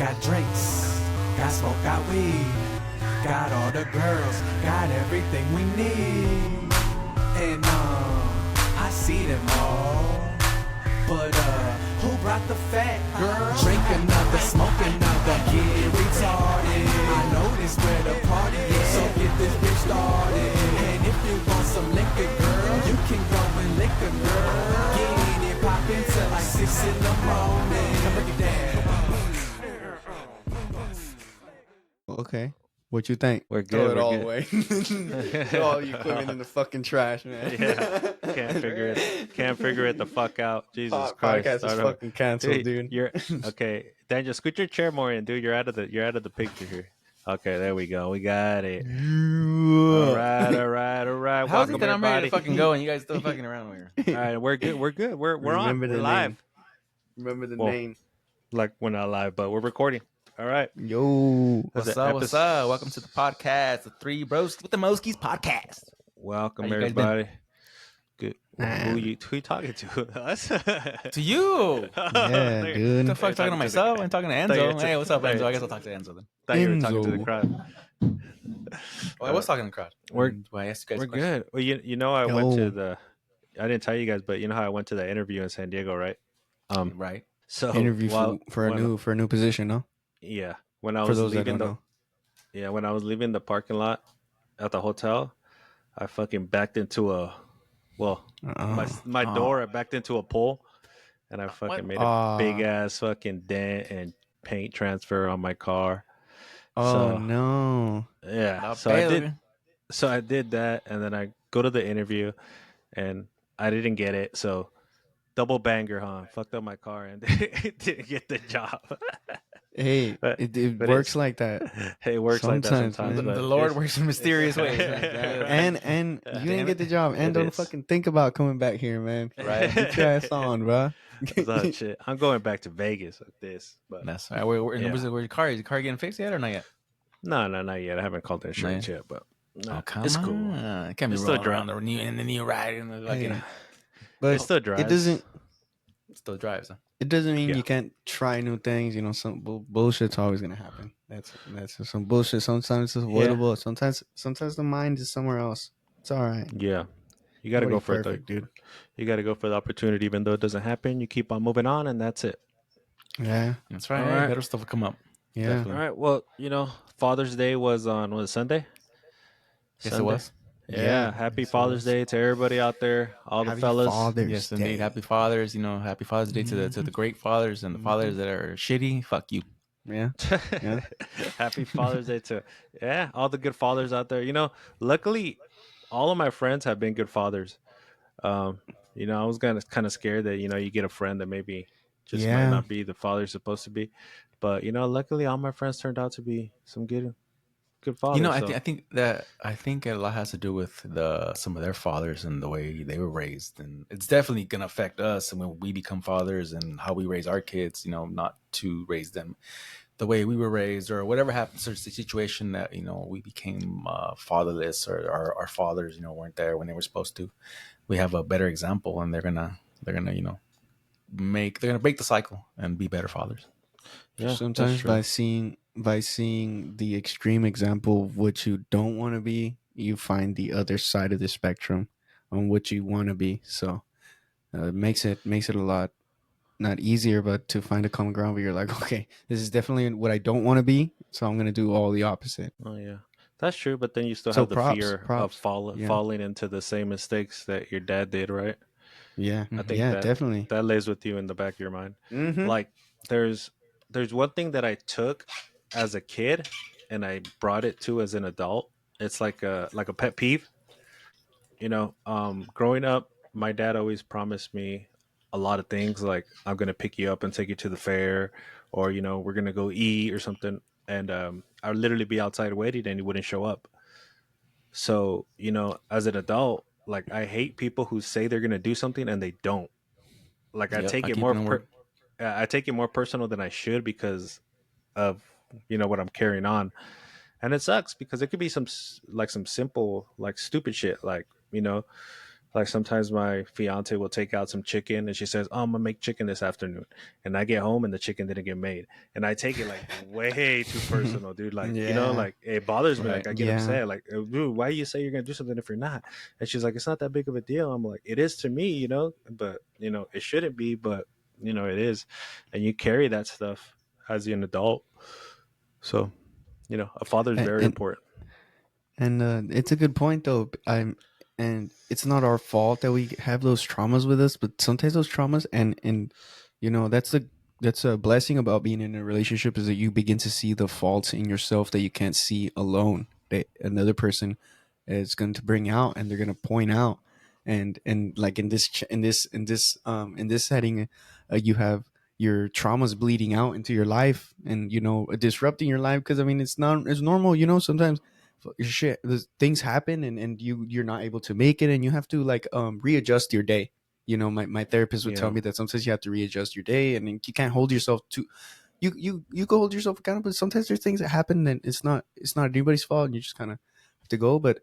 Got drinks, got smoke, got weed, got all the girls, got everything we need. And I see them all, but who brought the fat girl? Drink another, smoke another, get retarded. I know this where the party is, so get this bitch started. And if you want some liquor, girl, you can go and lick a girl. Get in and pop into like 6 in the morning. Come break it down. Okay. What you think? We're Throw good. it We're all good. away. Throw all your equipment in the fucking trash, man. Yeah, can't figure it the fuck out. Jesus Christ! Podcast is fucking canceled, dude. You're okay. Daniel, scoot your chair more in, dude. You're out of the picture here. Okay, there we go. We got it. All right. How is it Welcome, that I'm ready to everybody. fucking go and you guys still fucking around here? All right, we're good. We're on. Remember We're the live. name. Remember the Well, name. Like we're not live, but we're recording. All right. Yo. What's up? Welcome to the podcast, the Three Bros with the Moskies podcast. Welcome, How you guys everybody. Good. Man. Who you talking to? Us? To you. Yeah, What dude. the fuck, talking to myself? I'm talking to Enzo. Hey, what's up, Enzo? I guess I'll talk to Enzo then. Thought you were talking to the Enzo. crowd. Oh, I was talking to the crowd. We're- Well, I asked you guys We're a question. good. Well, you know, I went Yo. to the. I didn't tell you guys, but you know how I went to the interview in San Diego, right? Right. So Interview for a when- new position, no? Yeah, when I For was those that leaving don't the know. when I was leaving the parking lot at the hotel, I fucking backed into a my door. I backed into a pole, and I fucking made a big ass fucking dent and paint transfer on my car. Oh So, no. Yeah, Not so bad. I did that, and then I go to the interview, and I didn't get it. So double banger, huh? Fucked up my car and didn't get the job. Hey, But- it but works it's- like that. It works like that Sometimes, sometimes. man. but The Lord it's- works in mysterious ways. And you Damn didn't get it. the job, and It don't is. fucking think about coming back here, man. Right. Get your ass on, bro. Oh, shit. I'm going back to Vegas with this, but That's right. Where Yeah. was it? Where your car? Is your car getting fixed yet or not yet? no, not yet. I haven't called the insurance yet, but Oh, come it's on. cool. It can't be It's still rolling around the new ride and the fucking. Hey, but It still drives. it doesn't. It still drives. Huh? It doesn't mean Yeah. you can't try new things. You know, some bullshit's always gonna happen. That's just some bullshit. Sometimes it's avoidable. Sometimes the mind is somewhere else. It's all right. Yeah, you got to go Nobody's for it, perfect, though. dude. You got to go for the opportunity, even though it doesn't happen. You keep on moving on, and that's it. Yeah, That's right. All Hey, right. better stuff will come up. yeah. Definitely. All right. Well, Father's Day was on Sunday. Yes, it Sunday. was. Yeah. Happy yes, it Father's was. Day to everybody out there, all the Happy fellas. Father's Yes, Day. indeed. Happy Fathers. Happy Father's Day to the great fathers and the fathers that are shitty. Fuck you. Yeah, yeah. Happy Father's Day to all the good fathers out there. Luckily, all of my friends have been good fathers. I was kind of scared that you get a friend that maybe just might Yeah. not be the father you're supposed to be, but luckily all my friends turned out to be some good fathers. I think a lot has to do with some of their fathers and the way they were raised, and it's definitely gonna affect us and when we become fathers and how we raise our kids. Not to raise them the way we were raised or whatever happens. There's the situation that we became fatherless or our fathers weren't there when they were supposed to. We have a better example, and they're gonna break the cycle and be better fathers. Yeah, Sometimes that's by seeing the extreme example of what you don't want to be, you find the other side of the spectrum on what you want to be. So it makes it a lot not easier, but to find a common ground where you're like, okay, this is definitely what I don't want to be, so I'm gonna do all the opposite. Oh yeah, that's true. But then you still So have the fear of props. falling into the same mistakes that your dad did, right? Yeah, I think yeah, that definitely. that lays with you in the back of your mind. Mm-hmm. Like there's one thing that I took as a kid and I brought it to as an adult. It's like a pet peeve. Growing up, my dad always promised me a lot of things, like I'm gonna pick you up and take you to the fair, or we're gonna go eat or something. And I'd literally be outside waiting and he wouldn't show up. So, as an adult, like I hate people who say they're gonna do something and they don't. Like I Yep, take not it keeping more their word. I take it more personal than I should because of what I'm carrying on. And it sucks because it could be some simple like stupid shit, like Like sometimes my fiance will take out some chicken and she says, "Oh, I'm gonna make chicken this afternoon," and I get home and the chicken didn't get made, and I take it like way too personal, dude. Like Yeah, like it bothers me. Like Right. I get yeah. upset. Like, dude, why you say you're gonna do something if you're not? And she's like, "It's not that big of a deal." I'm like, "It is to me, but it shouldn't be, but it is," and you carry that stuff as an adult. So a father is And, very and important. it's a good point though. And it's not our fault that we have those traumas with us, but sometimes those traumas and that's a blessing about being in a relationship is that you begin to see the faults in yourself that you can't see alone. That another person is going to bring out and they're going to point out. And like in this setting, you have your traumas bleeding out into your life and disrupting your life because I mean it's normal sometimes shit things happen and you're not able to make it and you have to like readjust your day. My therapist would tell Yeah, me that sometimes you have to readjust your day and then you can't hold yourself to you can hold yourself accountable, but sometimes there's things that happen and it's not anybody's fault and you just kind of have to go. But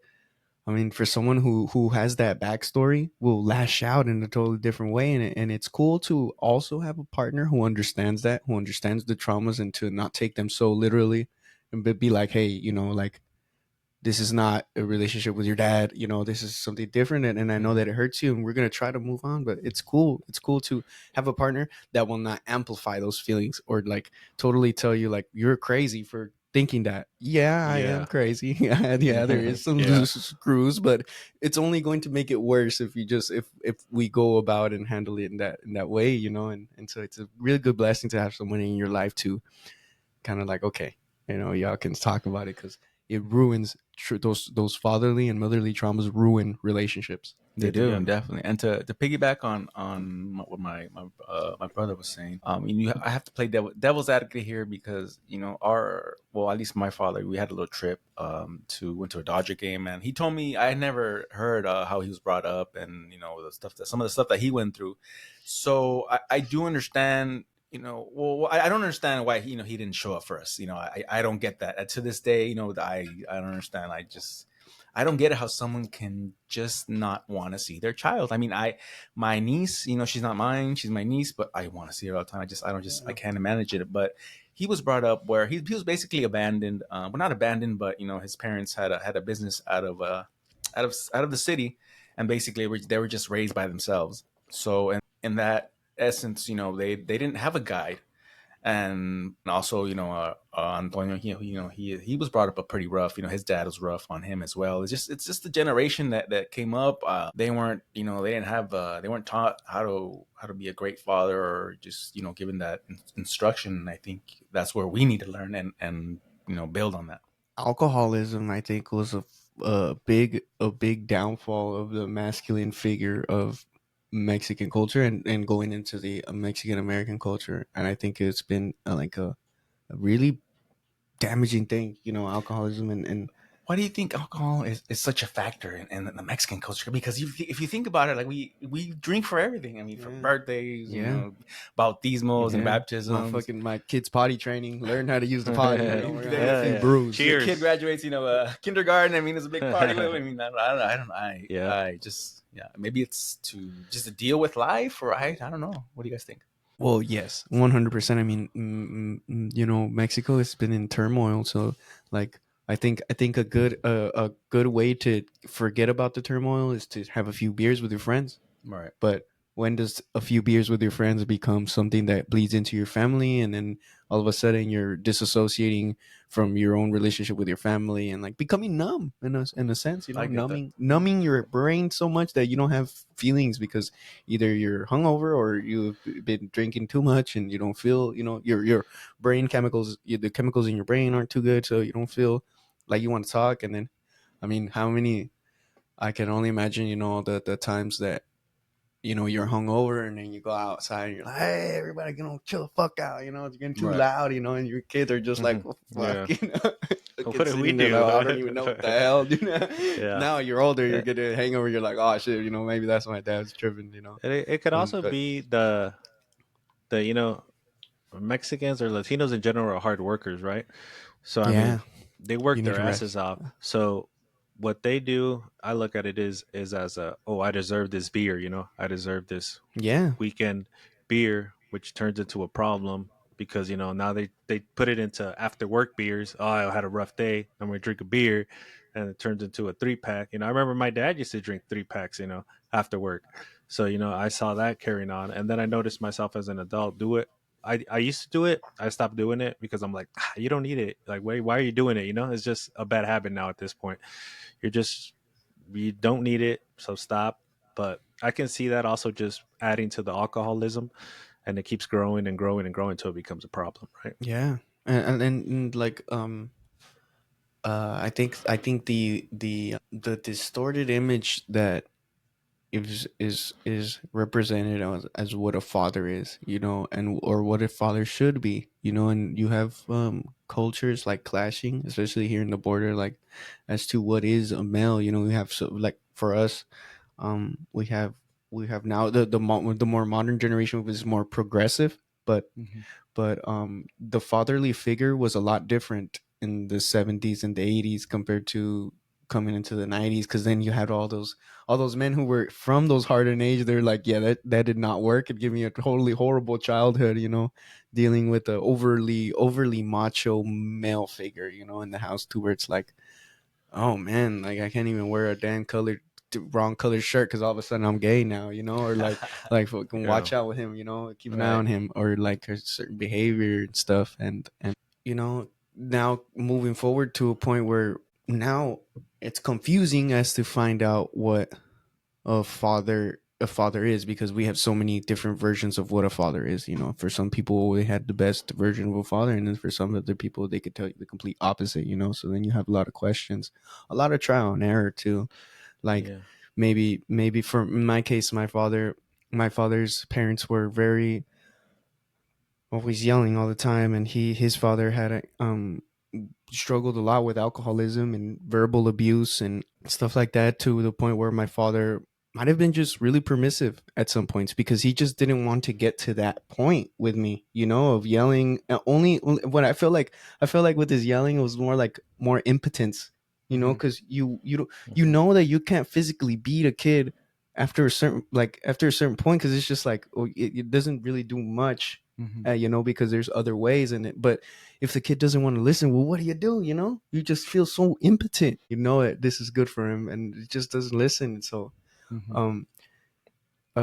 I mean, for someone who has that backstory, will lash out in a totally different way, and it's cool to also have a partner who understands that, who understands the traumas, and to not take them so literally, and be like, hey, like this is not a relationship with your dad. This is something different, and I know hmm that it hurts you, and we're gonna try to move on. But it's cool. It's cool to have a partner that will not amplify those feelings or like totally tell you like you're crazy for thinking that. Yeah, I am yeah, crazy. Yeah, there is some yeah. screws, but it's only going to make it worse if you just if we go about and handle it in that way. And so it's a really good blessing to have someone in your life to kind of like okay, y'all can talk about it because it ruins those fatherly and motherly traumas ruin relationships. They They do. do Yeah. definitely, and to piggyback on what my brother was saying, I have to play devil's advocate here because our well at least my father, we had a little trip to went to a Dodger game, and he told me I had never heard how he was brought up, and the stuff that some of the stuff that he went through. So I do understand. Well, I don't understand why he didn't show up for us. I don't get that. And to this day, I don't understand. I don't get it how someone can just not want to see their child. I mean, my niece, she's not mine, she's my niece, but I want to see her all the time. I can't manage it. But he was brought up where he was basically abandoned. Well, not abandoned, but his parents had a business out of the city, and basically they were just raised by themselves. So, in that essence, they didn't have a guide. And also Antonio, he was brought up a pretty rough. His dad was rough on him as well. It's just the generation that came up. They weren't they didn't have they weren't taught how to be a great father, or just given that instruction. And I think that's where we need to learn and build on that. Alcoholism, I think, was a big downfall of the masculine figure of Mexican culture and going into the Mexican American culture. And I think it's been like a really damaging thing, alcoholism and Why do you think alcohol is such a factor in the Mexican culture? Because if you think about it, like we drink for everything. I mean, for yeah, birthdays, yeah. bautismos and Yeah, baptisms. my kids potty training, learn how to use the potty. We're gonna have a If few Hell yeah. brews. your kid Cheers. graduates, kindergarten. I mean, it's a big party. I mean, Yeah. I just yeah. Maybe it's to deal with life, or I don't know. What do you guys think? Well, yes, 100%. I mean, Mexico has been in turmoil, so like I think a good way to forget about the turmoil is to have a few beers with your friends. Right. But when does a few beers with your friends become something that bleeds into your family, and then all of a sudden you're disassociating from your own relationship with your family and like becoming numb in a sense, I get that. numbing your brain so much that you don't have feelings because either you're hungover or you've been drinking too much and you don't feel, your brain chemicals, the chemicals in your brain aren't too good, so you don't feel like you want to talk. And then, I mean, how many? I can only imagine, the times that you're hungover and then you go outside and you're like, hey, everybody, chill the fuck out. It's getting too Right. loud, and your kids are just like, hmm well, fuck, Yeah. The What kids do we sitting there like, do? oh, I don't even know what the hell, Yeah. Now you're older, you're Yeah. getting a hangover, you're like, oh shit, maybe that's my dad's tripping. And it could also But be the Mexicans or Latinos in general are hard workers, right? So I yeah, mean, they you work need their to asses rest. off. So what they do, I look at it is as a, oh, I deserve this beer, I deserve this Yeah. weekend beer, which turns into a problem because now they put it into after work beers. Oh, I had a rough day, I'm gonna drink a beer, and it turns into a 3 pack. I remember my dad used to drink 3 packs, after work. So I saw that carrying on, and then I noticed myself as an adult do it. I used to do it. I stopped doing it because I'm like, you don't need it. Like, why are you doing it? It's just a bad habit now at this point. You're just you don't need it, so stop. But I can see that also just adding to the alcoholism, and it keeps growing and growing and growing until it becomes a problem, right? Yeah. And like I think the distorted image that is represented as what a father is, and or what a father should be, and you have cultures like clashing, especially here in the border, like as to what is a male. We have, so like for us, we have now the more modern generation is more progressive, but Hmm. the fatherly figure was a lot different in the 70s and the 80s compared to coming into the 90s, because then you had all those men who were from those hardened age. They're like, yeah, that did not work. It gave me a totally horrible childhood, dealing with the overly macho male figure, in the house too, where it's like, oh man, like I can't even wear a damn colored wrong colored shirt because all of a sudden I'm gay now, or like fucking Yeah. watch out with him, keep an eye Right. on him, or like a certain behavior and stuff. And now moving forward to a point where now it's confusing as to find out what a father is, because we have so many different versions of what a father is. For some people they had the best version of a father, and then for some other people they could tell you the complete opposite. So then you have a lot of questions, a lot of trial and error too. Like Yeah. maybe for in my case, my father's parents were very always yelling all the time, and his father had struggled a lot with alcoholism and verbal abuse and stuff like that, to the point where my father might have been just really permissive at some points, because he just didn't want to get to that point with me, of yelling. Only what I feel like with his yelling, it was more impotence, Hmm. because you Hmm. know that you can't physically beat a kid after a certain point, because it's just like, oh, it doesn't really do much, Hmm. because there's other ways in it. But if the kid doesn't want to listen, well, what do? You just feel so impotent. You know it. This is good for him, and it just doesn't listen. And so, Hmm. um,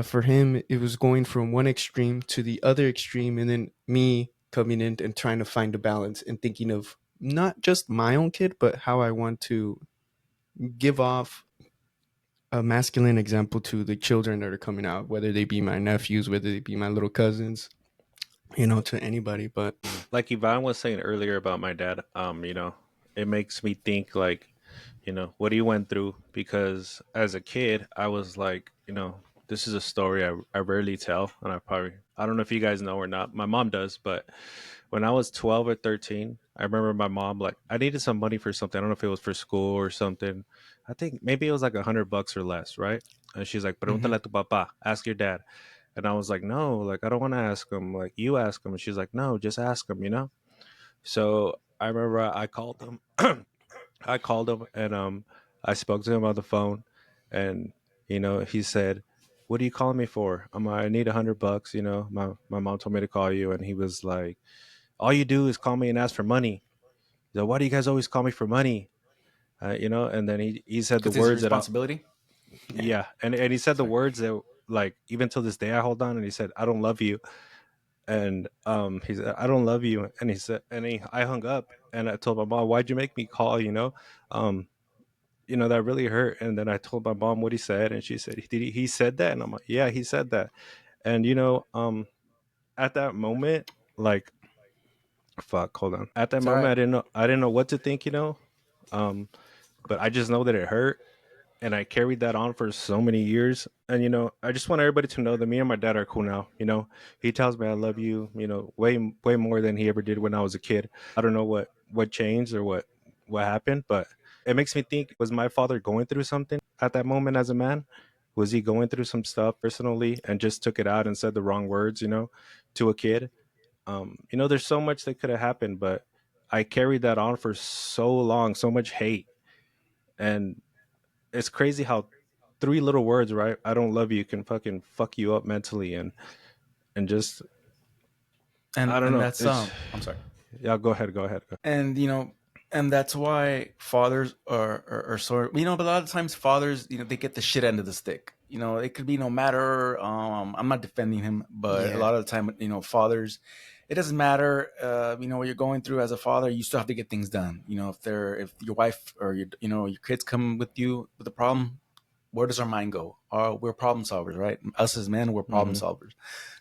for him, it was going from one extreme to the other extreme, and then me coming in and trying to find a balance and thinking of not just my own kid, but how I want to give off a masculine example to the children that are coming out, whether they be my nephews, whether they be my little cousins, to anybody. But Yeah. Like Yvonne was saying earlier about my dad, it makes me think like, what he went through, because as a kid, I was like, this is a story I rarely tell. And I don't know if you guys know or not. My mom does, but when I was 12 or 13, I remember my mom, like, I needed some money for something. I don't know if it was for school or something. I think maybe it was like $100 or less, right? And she's like, mhm. pregúntale a tu papá, ask your dad. And I was like, no, like, I don't want to ask him. Like, you ask him. And she's like, no, just ask him. So I remember I called him. I called him, and I spoke to him on the phone, and he said, "What are you calling me for?" I'm like, "I need $100. My mom told me to call you." And he was like, "All you do is call me and ask for money." He's like, "Why do you guys always call me for money?" And then he said the Because it's a words that responsibility. Yeah. yeah, and he said That's the right. words that, like, even till this day I hold on. And he said, "I don't love you." And he said, "I don't love you." And I hung up, and I told my mom, "Why'd you make me call?" Um, that really hurt. And then I told my mom what he said, and she said, "Did he said that?" And I'm like, "Yeah, he said that." And at that moment, like, fuck, hold on. At that It's all moment, right. I didn't know what to think, um, but I just know that it hurt, and I carried that on for so many years. And I just want everybody to know that me and my dad are cool now. He tells me I love you, way more than he ever did when I was a kid. I don't know what changed or what happened, but it makes me think, was my father going through something at that moment as a man? Was he going through some stuff personally and just took it out and said the wrong words, to a kid? There's so much that could have happened, but I carried that on for so long, so much hate. And it's crazy how three little words, right? I don't love you, can fucking fuck you up mentally, and just I don't And know. that's It's I'm sorry. yeah. Go ahead. Go ahead. And and that's why fathers are sort of, but a lot of times fathers, they get the shit end of the stick. It could be no matter. I'm not defending him, but a Yeah. lot of the time, fathers, it doesn't matter. What you're going through as a father, you still have to get things done. If your wife or your kids come with you with a problem, where does our mind go? We're problem solvers, right? Us as men, we're problem Hmm. solvers.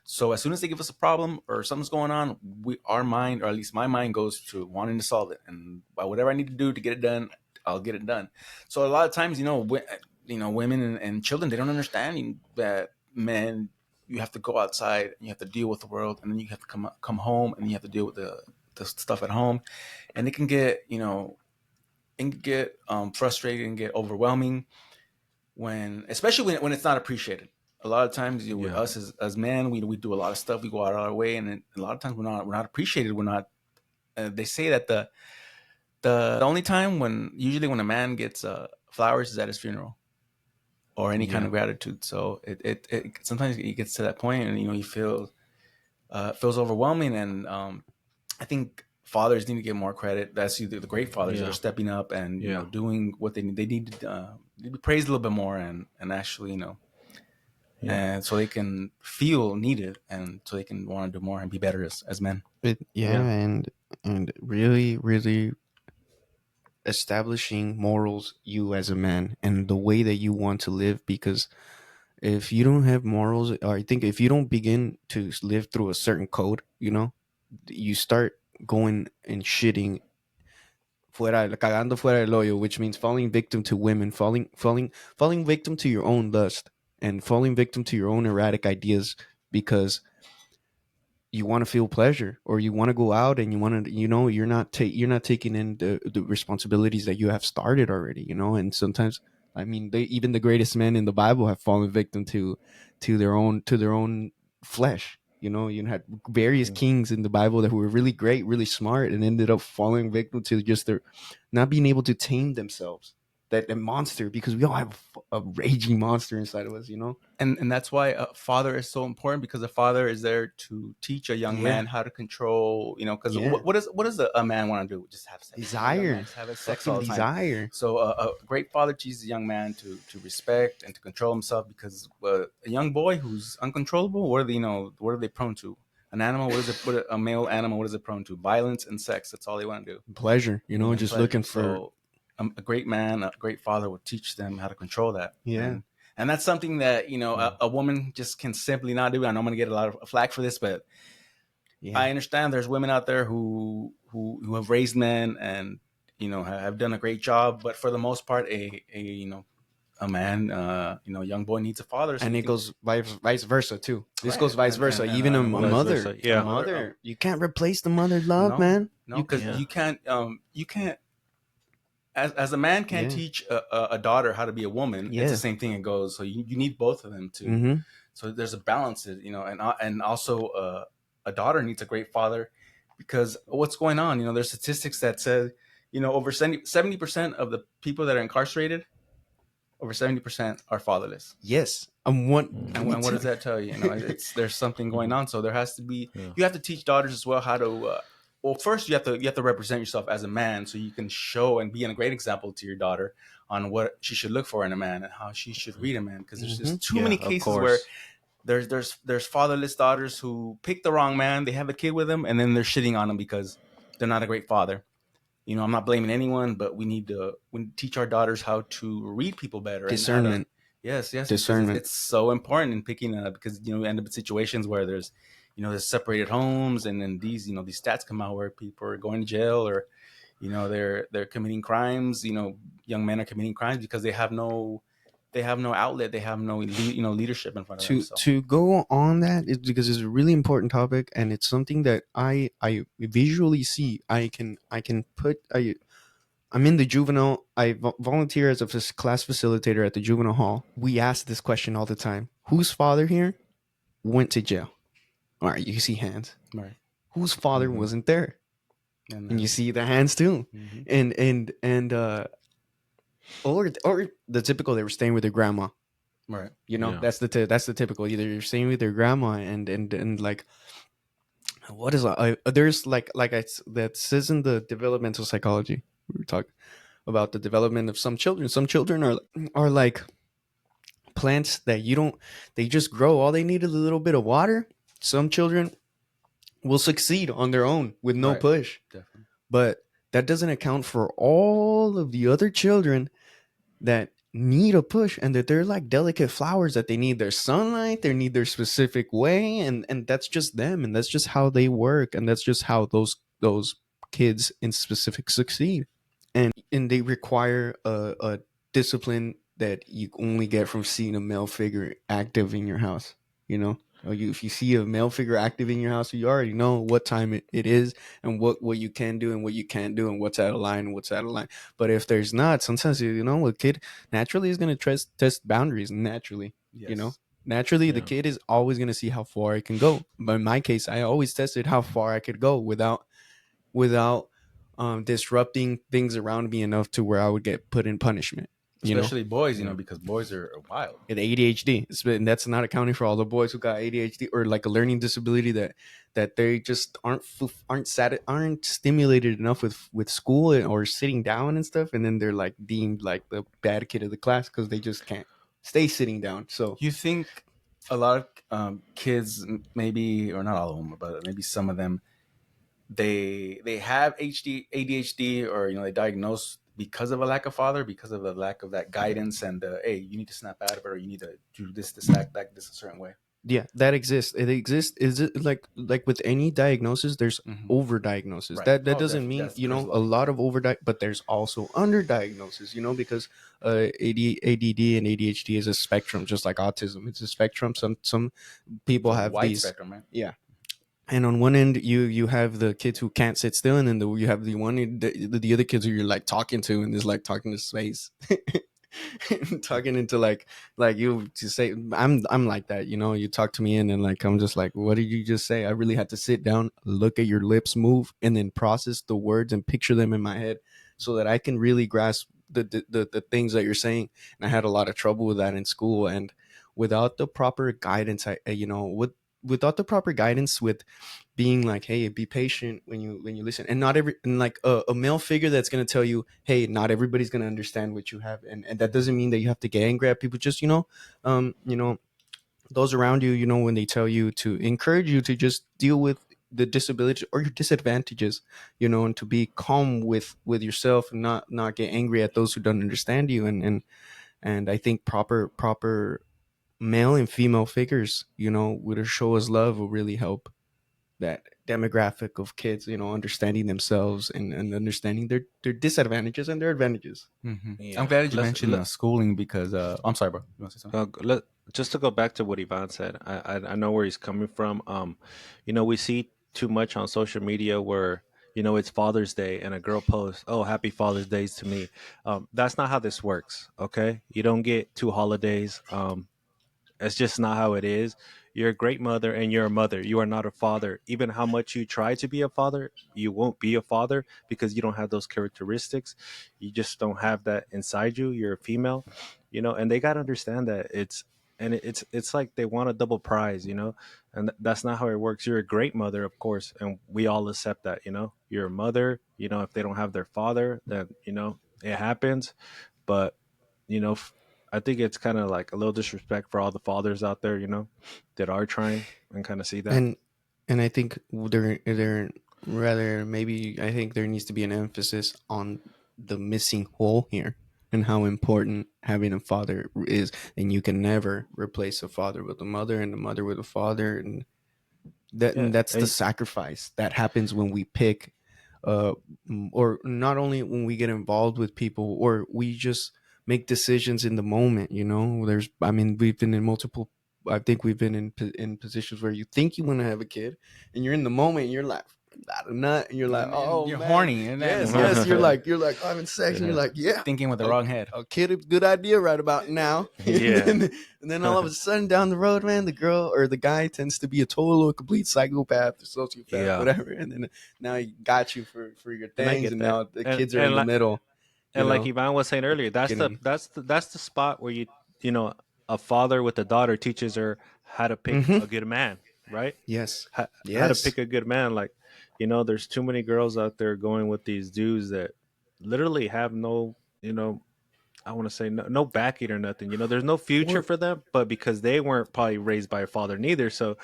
So as soon as they give us a problem or something's going on, our mind, or at least my mind, goes to wanting to solve it, and by whatever I need to do to get it done, I'll get it done. So a lot of times, women and children, they don't understand that men, you have to go outside and you have to deal with the world, and then you have to come home and you have to deal with the stuff at home, and it can get frustrating and get overwhelming especially when it's not appreciated. A lot of times, with Yeah. us as men, we do a lot of stuff. We go out of our way, and a lot of times we're not appreciated. We're not. They say that the only time usually when a man gets flowers is at his funeral or any kind Yeah. of gratitude. So it sometimes it gets to that point, and you feel feels overwhelming, and I think fathers need to get more credit. That's the great fathers that are Yeah. stepping up and Yeah. doing what they need. They need to be praised a little bit more, and actually Yeah. and so they can feel needed, and so they can want to do more and be better as men. Yeah, Yeah. and really, really establishing morals, you as a man, and the way that you want to live. Because if you don't have morals, or I think if you don't begin to live through a certain code, you start going and shitting fuera, cagando fuera del hoyo, which means falling victim to women, falling victim to your own lust, and falling victim to your own erratic ideas, because you want to feel pleasure, or you want to go out and you want to, you're not taking in the responsibilities that you have started already, and sometimes, I mean, even the greatest men in the Bible have fallen victim to their own flesh. You had various Mm. kings in the Bible that were really great, really smart, and ended up falling victim to just their not being able to tame themselves, that monster, because we all have a raging monster inside of us. And that's why a father is so important, because a father is there to teach a young Yeah. man how to control. Because Yeah. what does a man want to do? Just have sex. A young man Desire. just have his sex Fucking all the time. desire. So a great father teaches a young man to respect and to control himself, because a young boy who's uncontrollable, what are they prone to? An animal, a male animal, what is it prone to? Violence and sex. That's all they want to do. Pleasure, And just pleasure. looking for. So a great man, a great father will teach them how to control that. Yeah. And that's something that Yeah. a woman just can simply not do. I know I'm going to get a lot of flack for this, but Yeah. I understand there's women out there who have raised men and have done a great job, but for the most part, a man, young boy needs a father. So And it goes vice versa too. This right, goes vice versa. Even a Vice mother, versa. a Yeah. mother, you can't replace the mother love, no, man. no, You because Yeah. you can't as a man can't Yeah. teach a daughter how to be a woman. It's Yeah. the same thing. It goes. So you need both of them to. Mm-hmm. So there's a balance, and also a daughter needs a great father, because what's going on? There's statistics that said, over 70% of the people that are incarcerated, over 70% are fatherless. Yes. And what? And what does that tell you? There's something going on. So there has to be. Yeah. You have to teach daughters as well how to. Well, first you have to represent yourself as a man, so you can show and be a great example to your daughter on what she should look for in a man and how she should read a man. Because there's just too Yeah, many of cases where course. there's fatherless daughters who pick the wrong man. They have a kid with him, and then they're shitting on him because they're not a great father. I'm not blaming anyone, but we need to teach our daughters how to read people better. Discernment. Yes, because Discernment. it's so important in picking because we end up in situations where there's separated homes, and then these stats come out where people are going to jail, or they're committing crimes. Young men are committing crimes because they have no outlet, they have no leadership in front of them. So To go on that is because it's a really important topic, and it's something that I visually see. I'm in the juvenile. I volunteer as a class facilitator at the juvenile hall. We ask this question all the time: whose father here went to jail? All right, you see hands. right, Whose father Mhm. wasn't there? And you see the hands too. Mhm. And or the typical, they were staying with their grandma. Right. You know, Yeah. that's the typical. Either you're staying with your grandma, and like, what is there's like that says in the developmental psychology, we were talking about the development of some children. Some children are like plants that you don't, they just grow. All they need is a little bit of water. Some children will succeed on their own with no Right. push, Definitely. but that doesn't account for all of the other children that need a push, and that they're like delicate flowers, that they need their sunlight, they need their specific way, and that's just them, and that's just how they work, and that's just how those kids in specific succeed. And they require a discipline that you only get from seeing a male figure active in your house. You know, if you see a male figure active in your house, you already know what time it is, and what you can do and what you can't do, and what's out of line and what's out of line. But if there's not, sometimes, you know, a kid naturally is going to test boundaries naturally. You know, Yes. naturally the Yeah. kid is always going to see how far it can go. But in my case, I always tested how far I could go without disrupting things around me enough to where I would get put in punishment. You know, Especially boys, Yeah. because boys are wild. the ADHD, and that's not accounting for all the boys who got ADHD or like a learning disability that they just aren't stimulated enough with school or sitting down and stuff, and then they're like deemed like the bad kid of the class because they just can't stay sitting down. So You think a lot of kids, maybe, or not all of them, but maybe some of them, they have ADHD, or they diagnose because of a lack of father, because of a lack of that guidance, and hey, you need to snap out of it, or you need to do this, that, this a certain way. yeah, that exists. It exists. Is it like with any diagnosis? There's Mhm. overdiagnosis. Right. That Oh, doesn't mean yes, there's a a lot. lot of overdi, but there's also underdiagnosis. Because ADD and ADHD is a spectrum, just like autism. It's a spectrum. Some It's people a have wide these. spectrum, right? Yeah, and on one end you have the kids who can't sit still, and then you have the other kids who you're like talking to, and is like talking to space. Talking into like you to say, I'm like that. You talk to me, and then like I'm just like, what did you just say? I really had to sit down, look at your lips move, and then process the words and picture them in my head so that I can really grasp the things that you're saying. And I had a lot of trouble with that in school, and without the proper guidance, without the proper guidance, with being like, hey, be patient when you listen, and not every and like a male figure that's going to tell you, hey, not everybody's going to understand what you have, and that doesn't mean that you have to get angry at people. Just um you know those around you, when they tell you to encourage you to just deal with the disability or your disadvantages, and to be calm with yourself, and not get angry at those who don't understand you. And I think proper male and female figures, would show us love, will really help that demographic of kids, understanding themselves, and understanding their disadvantages and their advantages. I'm Yeah. glad you Let's mentioned schooling, because I'm sorry, bro. You want to say something? let just to go back to what Ivan said. I know where he's coming from. We see too much on social media where it's Father's Day and a girl posts, "Oh, happy Father's Days to me." That's not how this works. Okay, you don't get two holidays. That's just not how it is. You're a great mother and you're a mother. You are not a father. Even how much you try to be a father, you won't be a father because you don't have those characteristics. You just don't have that inside you. You're a female, and they got to understand that it's like they want a double prize, and that's not how it works. You're a great mother, of course, and we all accept that, You're a mother, if they don't have their father, then, it happens. But I think it's kind of like a little disrespect for all the fathers out there, that are trying and kind of see that. And I think there rather, maybe I think there needs to be an emphasis on the missing hole here, and how important having a father is. And you can never replace a father with a mother, and a mother with a father, and Yeah, that's the and sacrifice that happens when we pick, uh or not only when we get involved with people, or we just make decisions in the moment. We've been in multiple, I think we've been in positions where you think you want to have a kid, and you're in the moment, and you're like, not a nut, and you're like, And oh you're man, horny, and then yes, you're like having sex, and you're yeah, like, yeah, thinking with the wrong head. a kid, a good idea right about now. yeah, And then all of a sudden down the road, man, the girl or the guy tends to be a total or complete psychopath or sociopath, yeah. whatever. And then now he got you for your And I things, get and that, now the and kids are in and the like middle. you And like know, Ivan was saying earlier, getting. that's the spot where you know a father with a daughter teaches her how to pick Hmm. a good man, right? Yes. How to Yes. pick a good man. Like, there's too many girls out there going with these dudes that literally have no, I want to say no backing or nothing. There's no future Or for them, but because they weren't probably raised by a father neither, so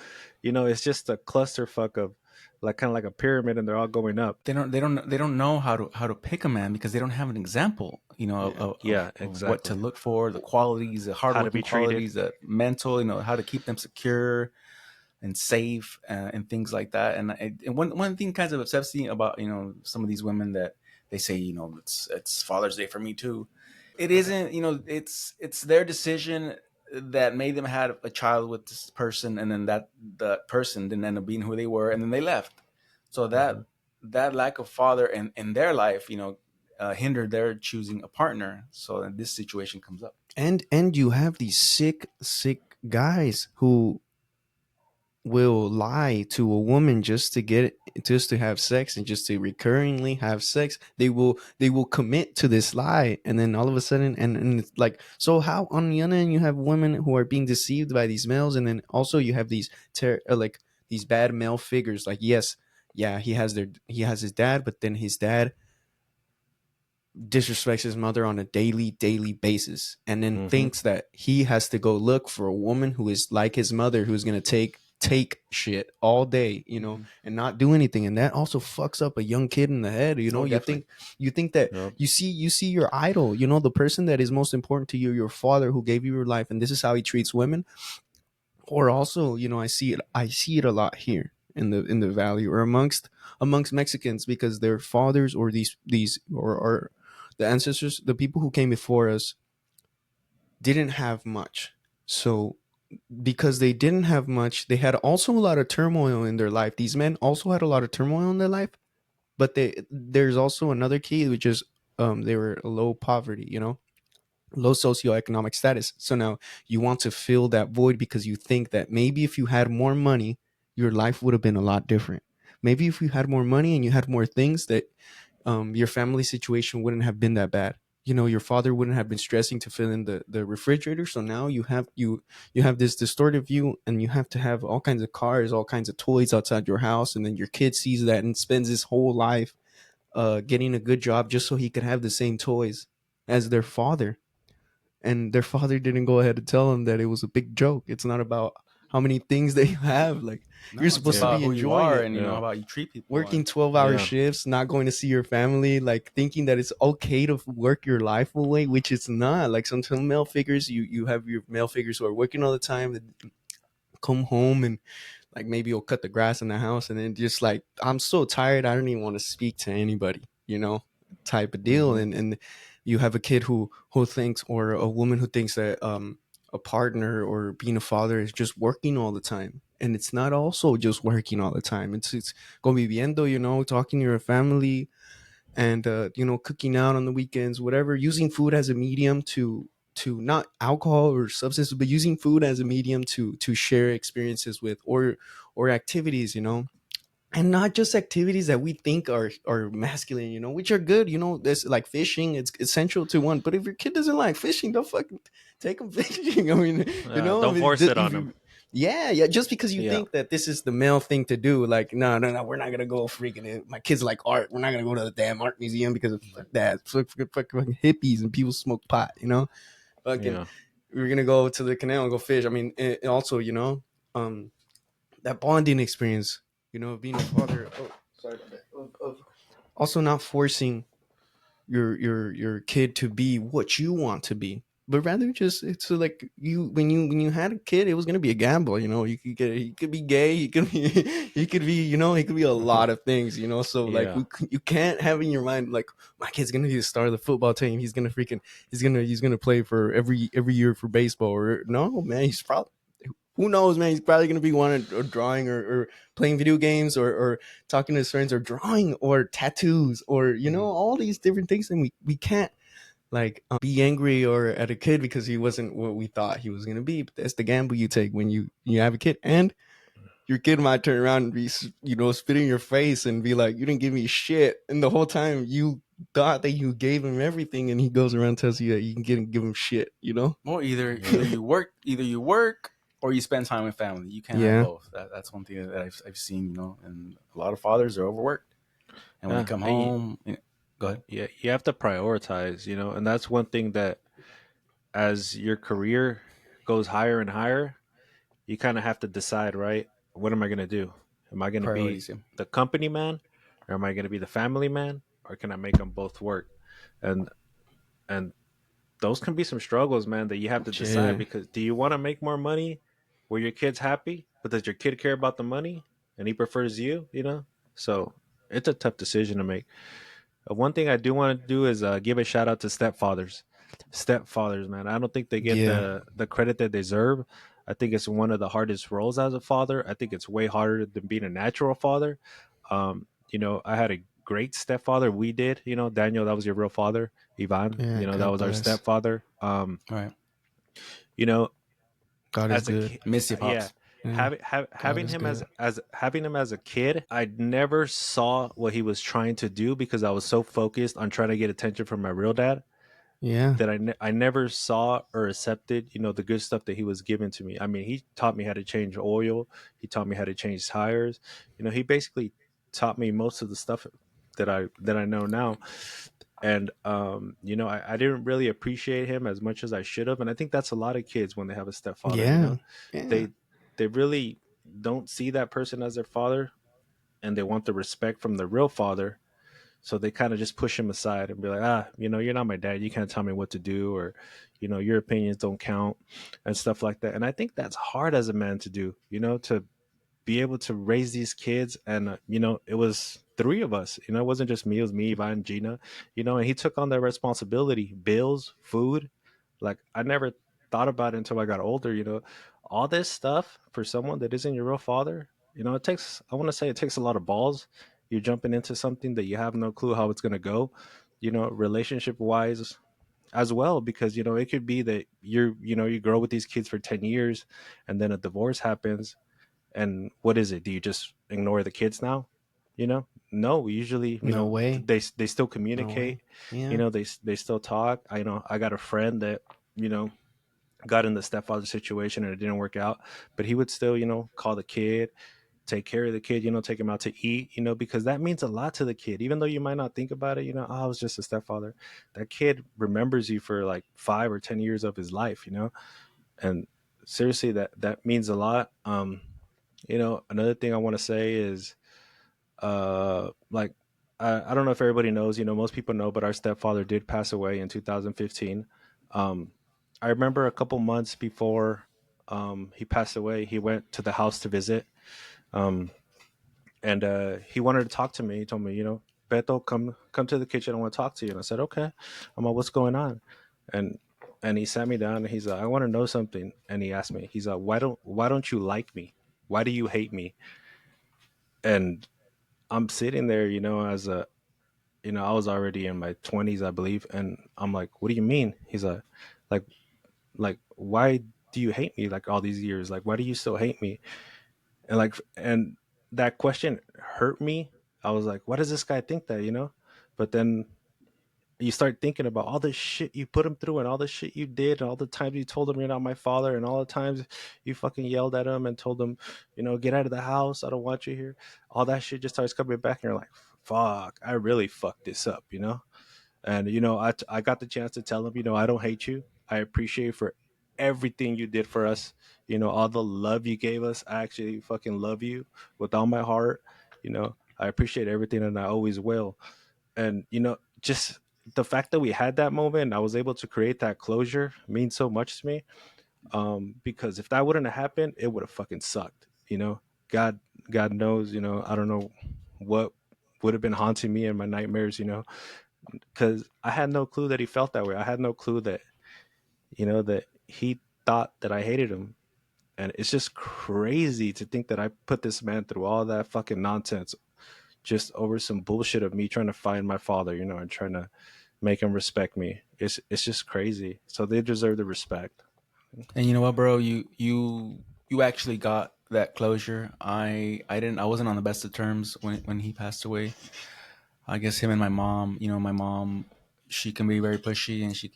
it's just a clusterfuck of like kind of like a pyramid, and they're all going up. They don't know how to pick a man because they don't have an example, yeah. Yeah, of what to exactly. look for, the qualities, the How to hardworking be treated. qualities, the mental, how to keep them secure and safe, and things like that. And one thing kind of upsets me about some of these women that they say, it's Father's Day for me too. It isn't. It's their decision that made them have a child with this person, and then that person didn't end up being who they were, and then they left. So Hmm. that lack of father in their life, hindered their choosing a partner. So then this situation comes up. And you have these sick guys who will lie to a woman just to have sex and just to recurringly have sex. They will commit to this lie, and then all of a sudden, and it's like, so how on the other end you have women who are being deceived by these males, and then also you have these like these bad male figures, like, yes, yeah, he has his dad, but then his dad disrespects his mother on a daily basis, and then Hmm. thinks that he has to go look for a woman who is like his mother, who's going to take shit all day, Mm-hmm. and not do anything. And that also fucks up a young kid in the head. Oh, You definitely. think that Yep. you see your idol, the person that is most important to you, your father who gave you your life, and this is how he treats women. Or also, I see it a lot here in the valley, or amongst Mexicans, because their fathers, or these or the ancestors, the people who came before us, didn't have much. So because they didn't have much, they had also a lot of turmoil in their life. These men also had a lot of turmoil in their life, but there's also another key, which is they were low poverty, low socioeconomic status. So now you want to fill that void because you think that maybe if you had more money, your life would have been a lot different. Maybe if you had more money and you had more things, that your family situation wouldn't have been that bad. Your father wouldn't have been stressing to fill in the refrigerator. So now you have this distorted view, and you have to have all kinds of cars, all kinds of toys outside your house, and then your kid sees that and spends his whole life getting a good job just so he could have the same toys as their father. And their father didn't go ahead and tell them that it was a big joke. It's not about how many things they have. Like, you're No, it's supposed to Yeah. about be who you enjoying are, it, and Yeah. how about you treat people. working And 12-hour Yeah. shifts, not going to see your family, like thinking that it's okay to work your life away, which it's not. Like, some male figures, you have your male figures who are working all the time, that come home, and like maybe you'll cut the grass in the house, and then just like, I'm so tired, I don't even want to speak to anybody, type of deal. Hmm. And you have a kid who thinks, or a woman who thinks that a partner or being a father is just working all the time. And it's not also just working all the time. It's conviviendo, talking to your family, and cooking out on the weekends, whatever, using food as a medium to not alcohol or substances, but using food as a medium to share experiences with, or activities, and not just activities that we think are masculine, which are good. There's like fishing, it's essential to one. But if your kid doesn't like fishing, don't fucking take them fishing. I mean, I Don't mean, force it if on them. you, yeah, just because you Yeah. think that this is the male thing to do, like, no, no, no, we're not gonna go freaking it. My kids like art. We're not gonna go to the damn art museum because of fuck that, fucking hippies and people smoke pot. Fucking, Yeah. we're gonna go to the canal and go fish. I mean, also, um, that bonding experience, of being a father. Oh, sorry about that. Of also not forcing your kid to be what you want to be, but rather just, it's like, when you had a kid, it was gonna be a gamble. He could be gay, he could be he could be a lot of things. So like, Yeah. you can't have in your mind like, my kid's gonna be the star of the football team. He's gonna play for every year for baseball. Or no, man, he's probably, who knows, man? He's probably gonna be wanting, or drawing, or playing video games, or talking to his friends, or drawing, or tattoos, or Mhm. all these different things. And we can't, like, be angry or at a kid because he wasn't what we thought he was gonna be. But that's the gamble you take when you have a kid. And your kid might turn around and be, spit in your face and be like, "You didn't give me shit," and the whole time you thought that you gave him everything, and he goes around and tells you that you can give him shit. Well, either Yeah. you work or you spend time with family. You can't have Yeah, both. That's one thing that I've seen, and a lot of fathers are overworked. And when they Yeah, come and home, go ahead. yeah, you have to prioritize, and that's one thing that as your career goes higher and higher, you kind of have to decide, right? What am I going to do? Am I going to be Priorities, yeah. the company man, or am I going to be the family man, or can I make them both work? And and those can be some struggles, man, that you have to decide, shit. because do you want to make more money where your kid's happy, but does your kid care about the money and he prefers you? So it's a tough decision to make. One thing I do want to do is give a shout out to stepfathers. Stepfathers, man, I don't think they get Yeah, the credit they deserve. I think it's one of the hardest roles as a father. I think it's way harder than being a natural father. I had a great stepfather. We did, Daniel, that was your real father. Ivan, yeah. that God was our bless. stepfather. All right. You know, God is as a good. kid, Miss you, yeah, pops. Yeah, God having is him good. as having him as a kid, I never saw what he was trying to do because I was so focused on trying to get attention from my real dad Yeah, that I never saw or accepted, the good stuff that he was giving to me. I mean, he taught me how to change oil. He taught me how to change tires. He basically taught me most of the stuff that I know now. And I didn't really appreciate him as much as I should have. And I think that's a lot of kids when they have a stepfather. yeah, yeah, They really don't see that person as their father, and they want the respect from the real father, so they kind of just push him aside and be like, you're not my dad. You can't tell me what to do, or, your opinions don't count and stuff like that. And I think that's hard as a man to do, to be able to raise these kids. And, it was three of us, it wasn't just me, it was me, Ivan, Gina, and he took on that responsibility, bills, food. Like, I never thought about it until I got older, all this stuff for someone that isn't your real father, I want to say it takes a lot of balls. You're jumping into something that you have no clue how it's going to go, relationship wise as well, because, it could be that you grow with these kids for 10 years and then a divorce happens. And what is it? Do you just ignore the kids now? No, usually, no way, they still no way. communicate, Yeah, they still talk. I got a friend that, you know, got in the stepfather situation and it didn't work out, but he would still, call the kid, take care of the kid, take him out to eat, because that means a lot to the kid. Even though you might not think about it, I was just a stepfather. That kid remembers you for like 5 or 10 years of his life, and seriously, that means a lot. Another thing I want to say is, like, I don't know if everybody knows, most people know, but our stepfather did pass away in 2015. Um, I remember a couple months before he passed away, he went to the house to visit. Um, and he wanted to talk to me. He told me, Beto, come to the kitchen. I want to talk to you. And I said, okay. I'm like, what's going on? And he sat me down and he's like, I want to know something. And he asked me, he's like, why don't you like me? Why do you hate me? And I'm sitting there, as a, I was already in my 20s, I believe, and I'm like, what do you mean? He's like, why do you hate me like all these years? Like, why do you still hate me? And that question hurt me. I was like, why does this guy think that, But then you start thinking about all the shit you put him through and all the shit you did and all the times you told him you're not my father and all the times you fucking yelled at him and told him, get out of the house. I don't want you here. All that shit just starts coming back and you're like, fuck, I really fucked this up. And I got the chance to tell him, I don't hate you. I appreciate you for everything you did for us. All the love you gave us. I actually fucking love you with all my heart. I appreciate everything and I always will. And just the fact that we had that moment and I was able to create that closure means so much to me. Because if that wouldn't have happened, it would have fucking sucked. God, God knows. I don't know what would have been haunting me in my nightmares. Because I had no clue that he felt that way. I had no clue that that he thought that I hated him. And it's just crazy to think that I put this man through all that fucking nonsense just over some bullshit of me trying to find my father, and trying to make him respect me. It's just crazy. So they deserve the respect. And you know what, bro? You actually got that closure. I wasn't on the best of terms when he passed away. I guess him and my mom. My mom, she can be very pushy, and she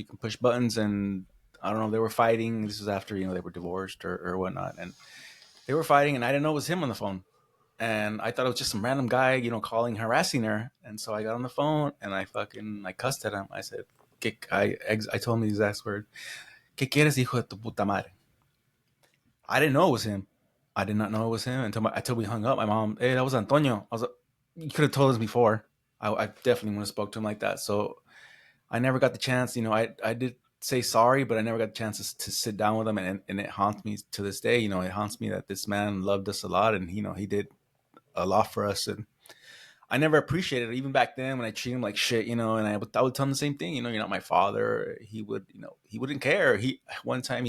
can push buttons, and I don't know. They were fighting. This was after they were divorced or whatnot, and they were fighting, and I didn't know it was him on the phone, and I thought it was just some random guy, calling, harassing her, and so I got on the phone and I cussed at him. I said, I told him the exact word, "¿Qué quieres, hijo de tu puta madre?" I didn't know it was him. I did not know it was him until we hung up. My mom, hey, that was Antonio. I was like, you could have told us before. I definitely would have spoke to him like that. So I never got the chance. I did say sorry, but I never got the chance to sit down with him, and it haunts me to this day. It haunts me that this man loved us a lot, and he did a lot for us, and I never appreciated it even back then when I treated him like shit, and I would tell him the same thing, you're not my father. He wouldn't care. One time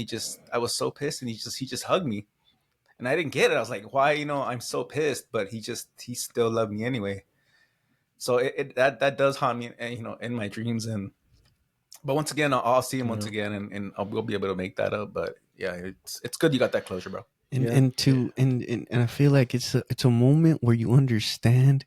I was so pissed, and he just hugged me, and I didn't get it. I was like, why, I'm so pissed, but he still loved me anyway. So that does haunt me, in my dreams. But once again, I'll see him once Yeah. again, and we'll be able to make that up. But yeah, it's good you got that closure, bro. And Yeah. and to and I feel like it's a moment where you understand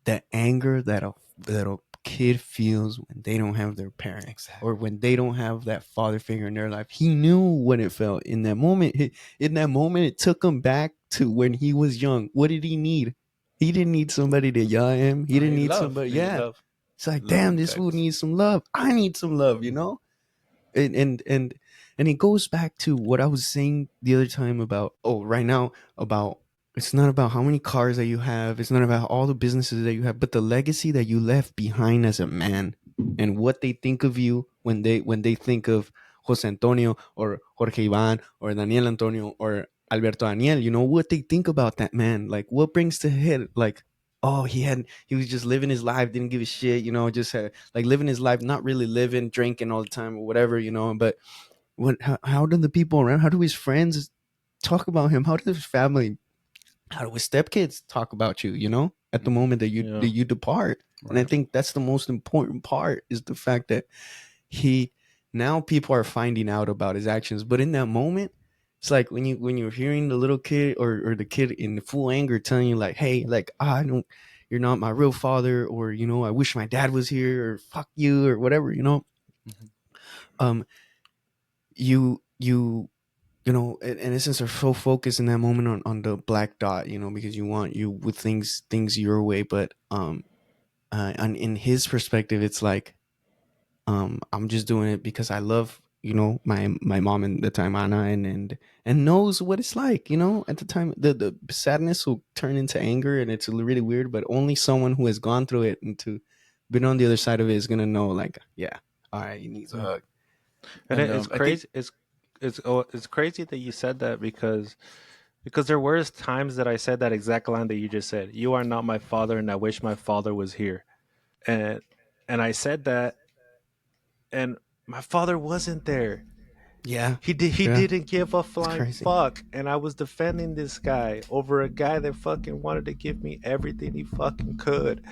the anger that a kid feels when they don't have their parent, Exactly. or when they don't have that father figure in their life. He knew what it felt in that moment. In that moment, it took him back to when he was young. What did he need? He didn't need somebody to yell at him. He didn't need Love. somebody. He need Yeah, love. it's like, Love damn, and this fool guidance. needs some love. I need some love, and and and and it goes back to what I was saying the other time about, right now, about, it's not about how many cars that you have, it's not about all the businesses that you have, but the legacy that you left behind as a man, and what they think of you when they think of Jose Antonio, or Jorge Ivan, or Daniel Antonio, or Alberto Daniel. What they think about that man, like what brings to head, like, oh, he was just living his life, didn't give a shit, just had, like, living his life, not really living, drinking all the time or whatever, but how do the people around, how do his friends talk about him, how does his family, how do his stepkids talk about you, at the moment that you Yeah. that you depart. And I Right. think that's the most important part, is the fact that he now people are finding out about his actions, but in that moment, it's like when you're hearing the little kid, or the kid in full anger telling you, like, hey, like, I don't, you're not my real father, or I wish my dad was here, or fuck you, or whatever, Mhm. um you in essence, are so focused in that moment on the black dot, because you with things your way. But in his perspective, it's like, I'm just doing it because I love, my mom in the time, Anna, and knows what it's like, at the time. The sadness will turn into anger, and it's really weird, but only someone who has gone through it and to been on the other side of it is gonna know, like, yeah, all right, he needs a Yeah. hug. And And it's I think crazy. It's crazy that you said that, because there were times that I said that exact line that you just said. You are not my father, and I wish my father was here. And I said that, and my father wasn't there. Yeah, He yeah, didn't give a it's flying crazy. fuck, and I was defending this guy over a guy that fucking wanted to give me everything he fucking could.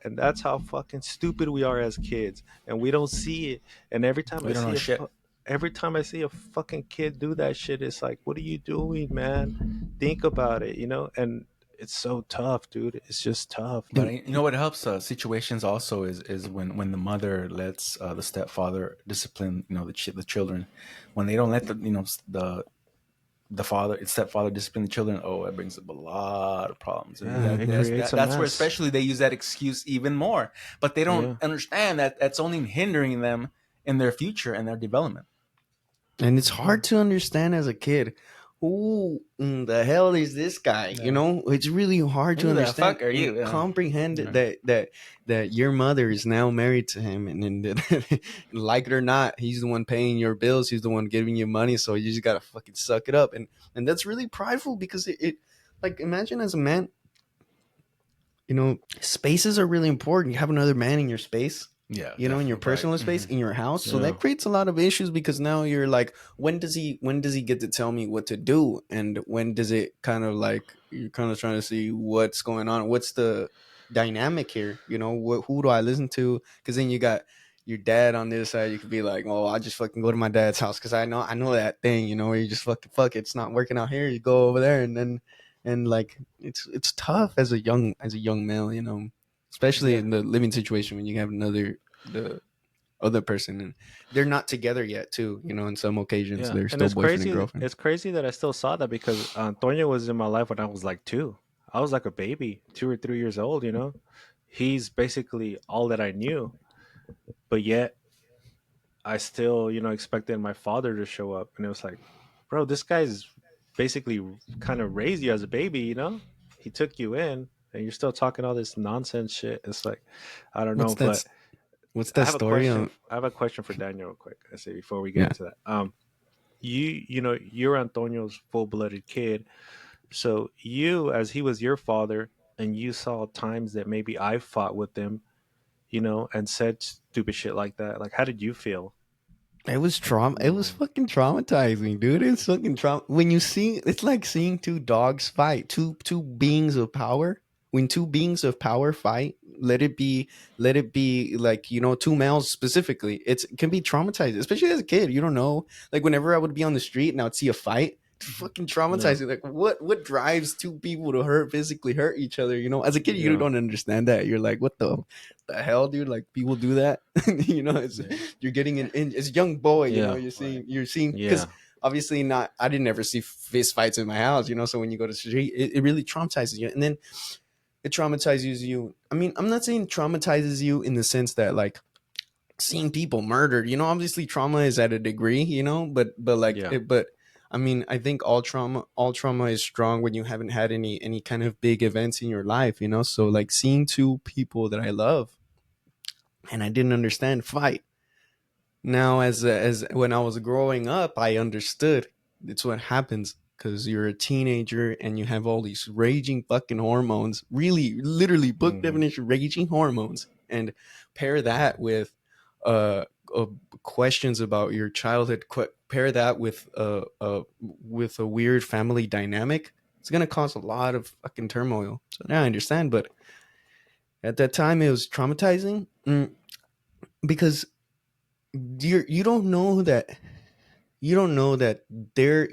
And that's how fucking stupid we are as kids, and we don't see it. And we don't know shit. every time I see a fucking kid do that shit, it's like, what are you doing, man? Think about it, And it's so tough, dude. It's just tough. But And you know what helps situations also is when the mother lets the stepfather discipline the children. When they don't let the father stepfather discipline the children, oh, that brings up a lot of problems, and Yeah, it creates a that's where mess. especially they use that excuse even more. But they don't Yeah. understand that that's only hindering them in their future and their development. it's hard to understand as a kid, who in the hell is this guy? Yeah. It's really hard to Who the understand fuck are and you? Yeah. comprehend Right. that your mother is now married to him, and like it or not, he's the one paying your bills, he's the one giving you money, so you just gotta fucking suck it up. And that's really prideful, because it like, imagine as a man, spaces are really important. You have another man in your space, Yeah, in your definitely. Right. personal space, in your house. So Yeah. that creates a lot of issues, because now you're like, when does he get to tell me what to do? And when does it kind of like, you're kind of trying to see what's going on? What's the dynamic here? Who do I listen to? Because then you got your dad on this side, you could be like, "Oh, I just fucking go to my dad's house because I know that thing, where you just fucking fuck it, it's not working out here. You go over there, and then and like it's tough as a young male, especially Yeah, in the living situation when you have the other person and they're not together yet too. In some occasions yeah, they're and still boyfriend and girlfriend. It's crazy that I still saw that because Antonio was in my life when I was like two. I was like a baby, 2 or 3 years old. He's basically all that I knew, but yet I still, expected my father to show up, and it was like, bro, this guy's basically kind of raised you as a baby. He took you in, and you're still talking all this nonsense shit. It's like, I don't What's know, that? but What's that story on? I have a question for Daniel, real quick. I say before we get Yeah, into that. You're Antonio's full-blooded kid, so you, as he was your father, and you saw times that maybe I fought with him, and said stupid shit like that. Like, how did you feel? it was trauma. It was fucking traumatizing, dude. It's fucking trauma. When you see, it's like seeing two dogs fight, two beings of power. When two beings of power fight, let it be like two males specifically. It can be traumatizing, especially as a kid. You don't know. Like whenever I would be on the street and I would see a fight, it's fucking No, traumatizing. Like what drives two people to physically hurt each other? As a kid, you yeah, don't understand that. You're like, what the hell, dude? Like people do that. It's Yeah. you're getting in as a young boy, yeah, you're seeing because yeah, obviously not I didn't ever see fist fights in my house, so when you go to the street, it really traumatizes you. And then it traumatizes you. I mean, I'm not saying traumatizes you in the sense that like seeing people murdered, obviously trauma is at a degree, but like yeah, it, but I mean, I think all trauma is strong when you haven't had any kind of big events in your life, so like seeing two people that I love and I didn't understand fight. Now, as when I was growing up, I understood it's what happens because you're a teenager and you have all these raging fucking hormones, really, literally, book hmm, definition, raging hormones, and pair that with uh, uh questions about your childhood. Pair that with a weird family dynamic. It's gonna cause a lot of fucking turmoil. So now I understand, but at that time it was traumatizing because you don't know that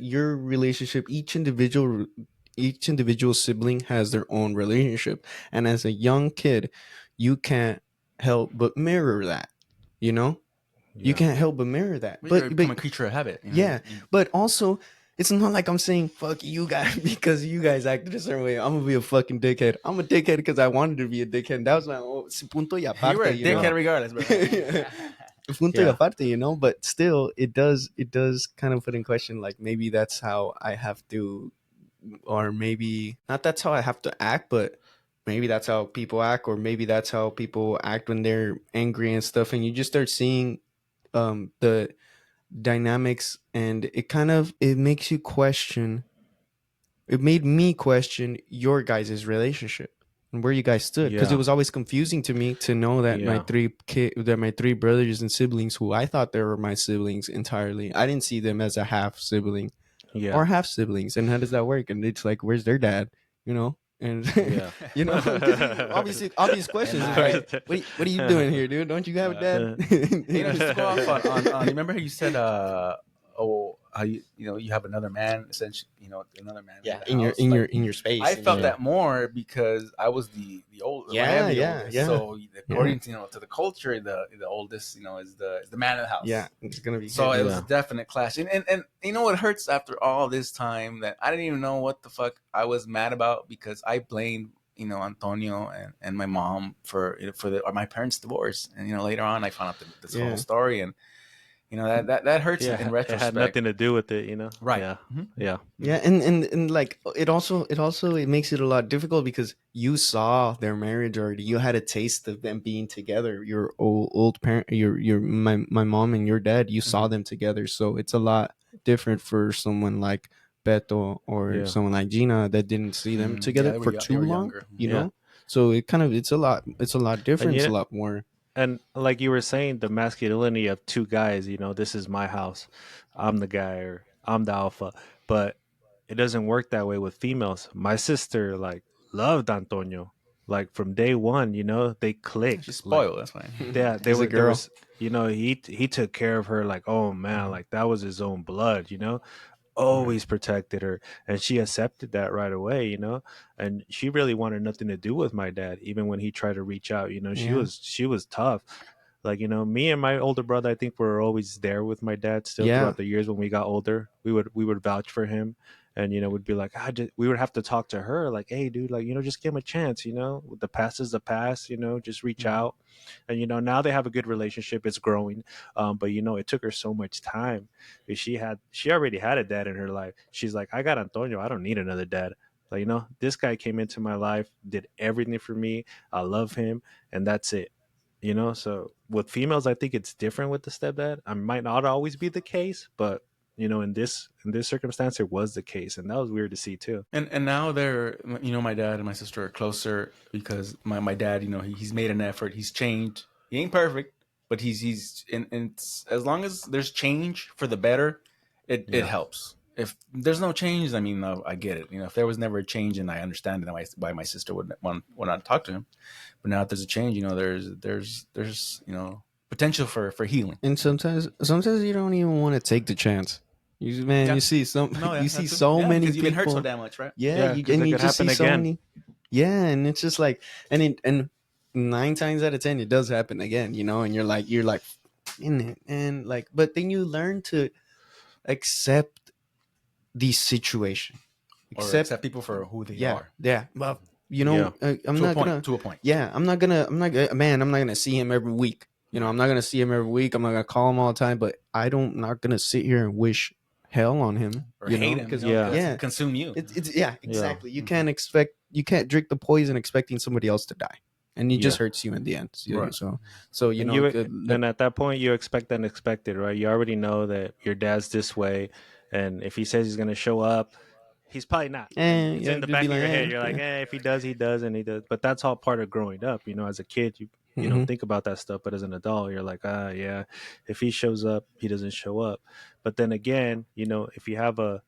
your relationship, each individual sibling has their own relationship, and as a young kid you can't help but mirror that, you know you yeah, can't help but mirror that, Well, you but become a creature of habit. yeah, but also it's not like I'm saying fuck you guys because you guys acted a certain way. I'm gonna be a fucking dickhead. I'm a dickhead because I wanted to be a dickhead, and that was my punto y You were aparte, a yeah, dickhead regardless, bro. punto y yeah, aparte, but still it does kind of put in question like maybe that's how I have to, or maybe not that's how I have to act, but maybe that's how people act, or maybe that's how people act when they're angry and stuff, and you just start seeing the dynamics, and it makes you question. It made me question your guys' relationship and where you guys stood, because it yeah, was always confusing to me to know that yeah, my three brothers and siblings, who I thought they were my siblings entirely, I didn't see them as a half sibling yeah, or half siblings. And how does that work? And it's like, where's their dad? And yeah. because obviously obvious And questions is I, like, what are you doing here, dude? Don't you have a dad? just to go off on you remember how you said oh how you have another man essentially another man in Yeah, the in your house in your like in your I space, felt Yeah, that more because I was the old or I am yeah, the yeah, oldest, yeah, so yeah, according to to the culture the oldest is the man of the yeah. house. It's gonna be So hit. it was a yeah, definite clash, and you know what hurts after all this time that I didn't even know what the fuck I was mad about because I blamed Antonio and my mom for or my parents' divorce, and later on I found out this whole Yeah. story, and that hurts yeah. in It had retrospect, nothing to do with it. right? Yeah, Mm-hmm. yeah, Yeah, and like it makes it a lot difficult because you saw their marriage already. You had a taste of them being together. Your old parent, your my mom and your dad. You saw Mm-hmm. them together, so it's a lot different for someone like Beto or yeah, someone like Gina that didn't see them Yeah, together for they too were long. younger. yeah. So it's a lot And different. It's a lot more. and like you were saying, the masculinity of two guys. This is my house. I'm the guy, or I'm the alpha. But it doesn't work that way with females. My sister like loved Antonio. Like from day one, they clicked. She's Like, spoiled. That's why. yeah, He's a there girl. was, he took care of her like, oh man, like that was his own blood. Right. Always protected her, and she accepted that right away. And she really wanted nothing to do with my dad, even when he tried to reach out. she Yeah. was she was tough. Like, me and my older brother, I think were always there with my dad still Yeah. throughout the years. When we got older, we would vouch for him, and would be like, we would have to talk to her like, hey dude, like, just give him a chance. The past is the past. Just reach Mhm. out. And now they have a good relationship. It's growing. But it took her so much time. She already had a dad in her life. She's like, I got Antonio, I don't need another dad. Like, this guy came into my life, did everything for me. I love him, and that's it. So with females, I think it's different with the stepdad. I might not always be the case, but in this circumstance, it was the case, and that was weird to see too. And now they're, my dad and my sister are closer because my dad, he's made an effort. He's changed. He ain't perfect, but he's and it's, as long as there's change for the better, it Yeah, helps. If there's no change, I mean, I get it. If there was never a change, and I understand it, why my sister would not talk to him. But now if there's a change, there's potential for healing. And sometimes you don't even want to take the chance. Man, Yeah. you see No, yeah, you see that's true. so Yeah, many because you've been hurt so people. damn much, right? Yeah, yeah, because and it you could just see happen so again. many. Yeah, and it's just like, and 9 times out of 10, it does happen again. And you're like in it, and like, but then you learn to accept the situation. Or Accept, accept people for who they yeah, are yeah. Well, Yeah, I'm to a not point. gonna. To a point. Yeah, I'm not gonna. Man, I'm not gonna see him every week. Right. I'm not gonna see him every week. I'm not gonna call him all the time. But not gonna sit here and wish hell on him. Or hate him, Because Yeah. because he yeah, consume you. it's yeah, yeah, exactly. You can't drink the poison expecting somebody else to die, and it just yeah. hurts you in the end. Right. So And at that point you expect the unexpected, right? You already know that your dad's this way, and if he says he's gonna show up, he's probably not. And it's yeah, in the you'd be back of like, your head. You're like, yeah, if he does, he does, and he does. But that's all part of growing up. As a kid, you don't hmm think about that stuff. But as an adult, you're like, yeah, if he shows up, he doesn't show up. But then again, if you have a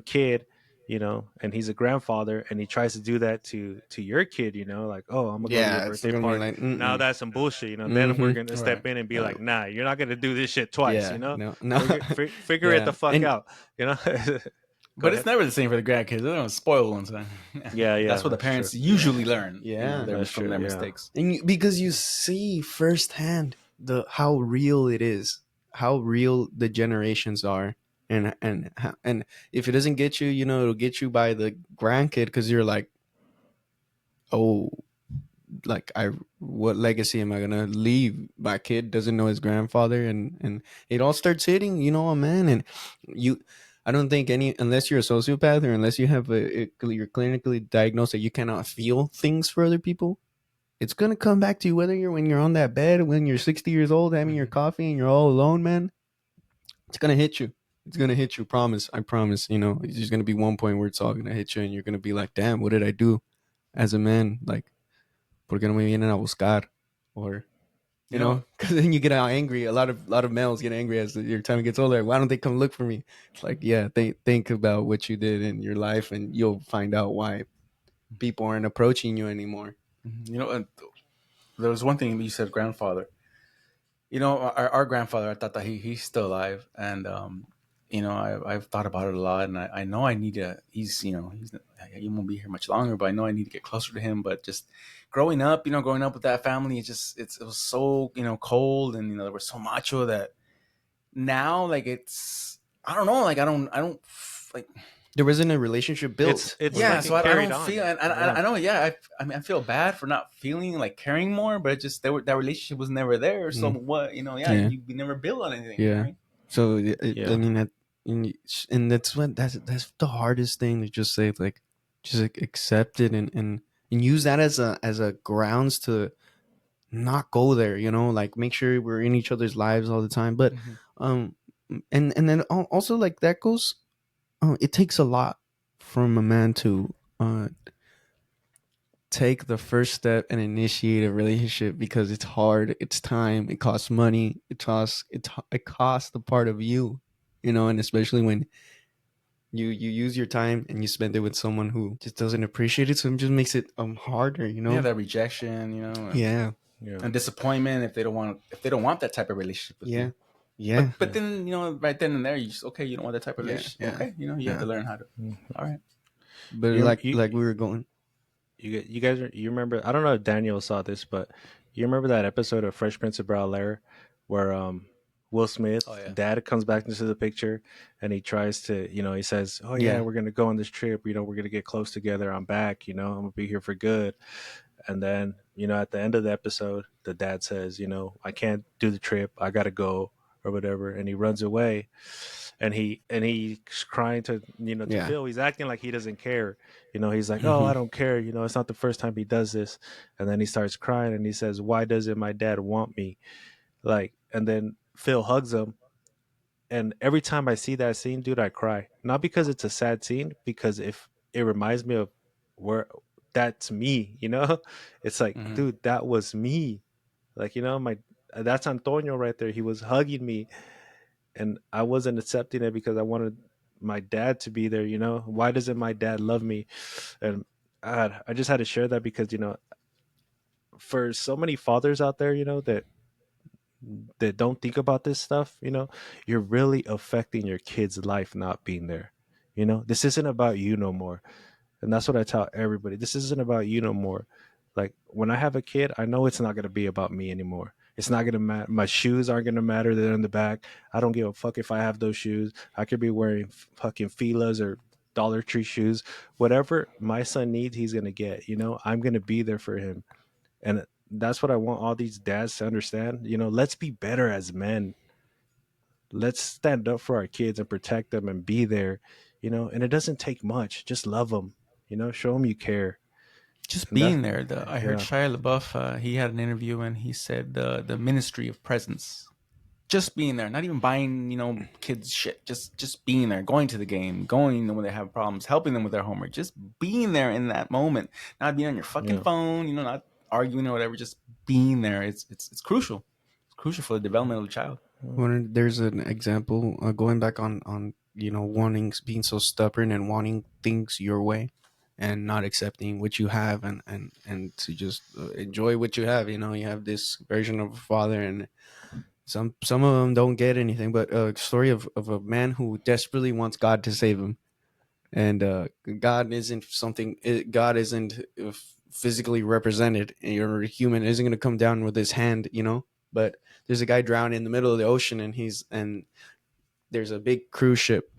kid, and he's a grandfather, and he tries to do that to your kid, like, oh, I'm gonna go to your yeah. It's birthday gonna be party. like, Now mm-mm. that's some bullshit. Then we're hmm gonna Right. step in and be Uh, like, nah, you're not gonna do this shit twice. yeah, no, no, Figure it the yeah, fuck and out. Go But it's ahead. never the same for the grandkids. They're gonna spoil ones. Yeah, yeah, That's what the that's true. parents usually learn. yeah. That's From true. their Yeah, mistakes. Because you see firsthand how real it is, how real the generations are, and if it doesn't get you, it'll get you by the grandkid, because you're like, oh, like, I what legacy am I gonna leave? My kid doesn't know his grandfather, and it all starts hitting, a man. And you I don't think unless you're a sociopath, or unless you have you're clinically diagnosed that you cannot feel things for other people, it's gonna come back to you, whether you're when you're on that bed, when you're 60 years old, having your coffee, and you're all alone, man. It's gonna hit you. It's gonna hit you. Promise. I promise. There's gonna be one point where it's all gonna hit you, and you're gonna be like, "Damn, what did I do as a man? Like, por qué no me vienen a buscar?" Or You know, because then you get angry. A lot of males get angry as your time gets older. Why don't they come look for me? It's like, yeah, think about what you did in your life, and you'll find out why people aren't approaching you anymore. and there was one thing you said, grandfather. Our grandfather. I thought that he's still alive, and I've thought about it a lot, and I know I need to. He won't be here much longer, but I know I need to get closer to him. But just growing up with that family, it was so cold, and they were so macho that now, like, it's, I don't know, like, I don't like. There wasn't a relationship built. it's Or, Yeah, like so it I carried don't on. feel, and Yeah, I know, yeah, I mean, I feel bad for not feeling like caring more, but it just that relationship was never there. So what, yeah, yeah, we never build on anything, yeah. right? So I yeah, mean and that's the hardest thing to just say, like, just accept it, and use that as a grounds to not go there. Like, make sure we're in each other's lives all the time. But Mhm. um, and then also, like, that goes. It takes a lot from a man to take the first step and initiate a relationship, because it's hard, it's time, it costs money, it costs a part of you, and especially when You use your time and you spend it with someone who just doesn't appreciate it, so it just makes it harder, you Yeah, know. that rejection, you know, Yeah, Yeah. and disappointment if they don't want that type of relationship with yeah, you. yeah, But then, you know, right then and there, you just, okay, you don't want that type of yeah, relationship. yeah, Okay, you know, you have yeah. to learn how to. Mm. All right. But You like we were going. you guys you remember? I don't know if Daniel saw this, but you remember that episode of Fresh Prince of Bel Air where Will Oh Smith yeah. dad comes back into the picture and he tries to, he says, "Oh yeah, Yeah. we're gonna go on this trip. We're gonna get close together. I'm back. I'm gonna be here for good." And then, at the end of the episode, the dad says, "I can't do the trip. I gotta go," or whatever, and he runs away. And he's crying to Yeah. Phil. He's acting like he doesn't care. He's like, "Oh, Hmm. I don't care. It's not the first time he does this." And then he starts crying and he says, "Why doesn't my dad want me?" Like, and then Phil hugs him. And every time I see that scene, dude, I cry. Not because it's a sad scene, because if it reminds me of where that's me. It's like, Hmm. dude, that was me. Like, my that's Antonio right there. He was hugging me and I wasn't accepting it because I wanted my dad to be there. Why doesn't my dad love me? And I just had to share that because, for so many fathers out there, that don't think about this stuff, you're really affecting your kid's life not being there. This isn't about you no more. And that's what I tell everybody. This isn't about you no more. Like when I have a kid, I know it's not going to be about me anymore. It's not going to matter. My shoes aren't going to matter. They're in the back. I don't give a fuck if I have those shoes. I could be wearing fucking Fila's or Dollar Tree shoes. Whatever my son needs, he's going to get. I'm going to be there for him. And that's what I want all these dads to understand. Let's be better as men. Let's stand up for our kids and protect them and be there. And it doesn't take much. Just love them. Show them you care. Just And that's being there. I heard yeah. Shia LaBeouf. He had an interview and he said the ministry of presence. Just being there, not even buying, kids shit. Just being there, going to the game, going when they have problems, helping them with their homework. Just being there in that moment, not being on your fucking Yeah. phone, not arguing or whatever. Just being there. It's crucial. It's crucial for the development of the child. When there's an example, going back on wanting, being so stubborn and wanting things your way, and not accepting what you have, and to just enjoy what you have. You have this version of a father, and some of them don't get anything. But a story of a man who desperately wants God to save him, and God isn't physically represented, and your human isn't going to come down with his hand. But there's a guy drowning in the middle of the ocean, and there's a big cruise ship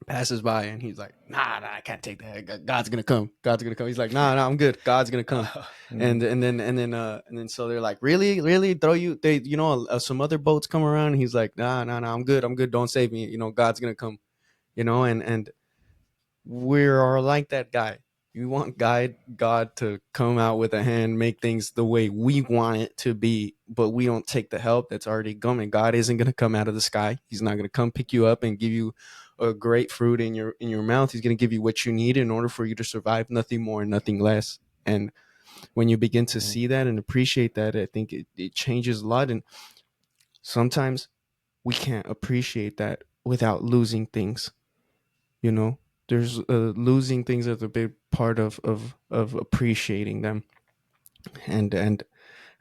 passes by, and he's like, nah, I can't take that. God's gonna come. He's like, nah, I'm good. God's gonna come. Mhm. And then so they're like, really throw you, some other boats come around, and he's like, nah, I'm good, don't save me, God's gonna come. And we're like that guy. You want God to come out with a hand, make things the way we want it to be, but we don't take the help that's already coming. God isn't going to come out of the sky. He's not going to come pick you up and give you a great fruit in your mouth. He's going to give you what you need in order for you to survive, nothing more, nothing less. And when you begin to Mhm. see that and appreciate that, I think it changes a lot. And sometimes we can't appreciate that without losing things. you know there's losing things is a big part of appreciating them. And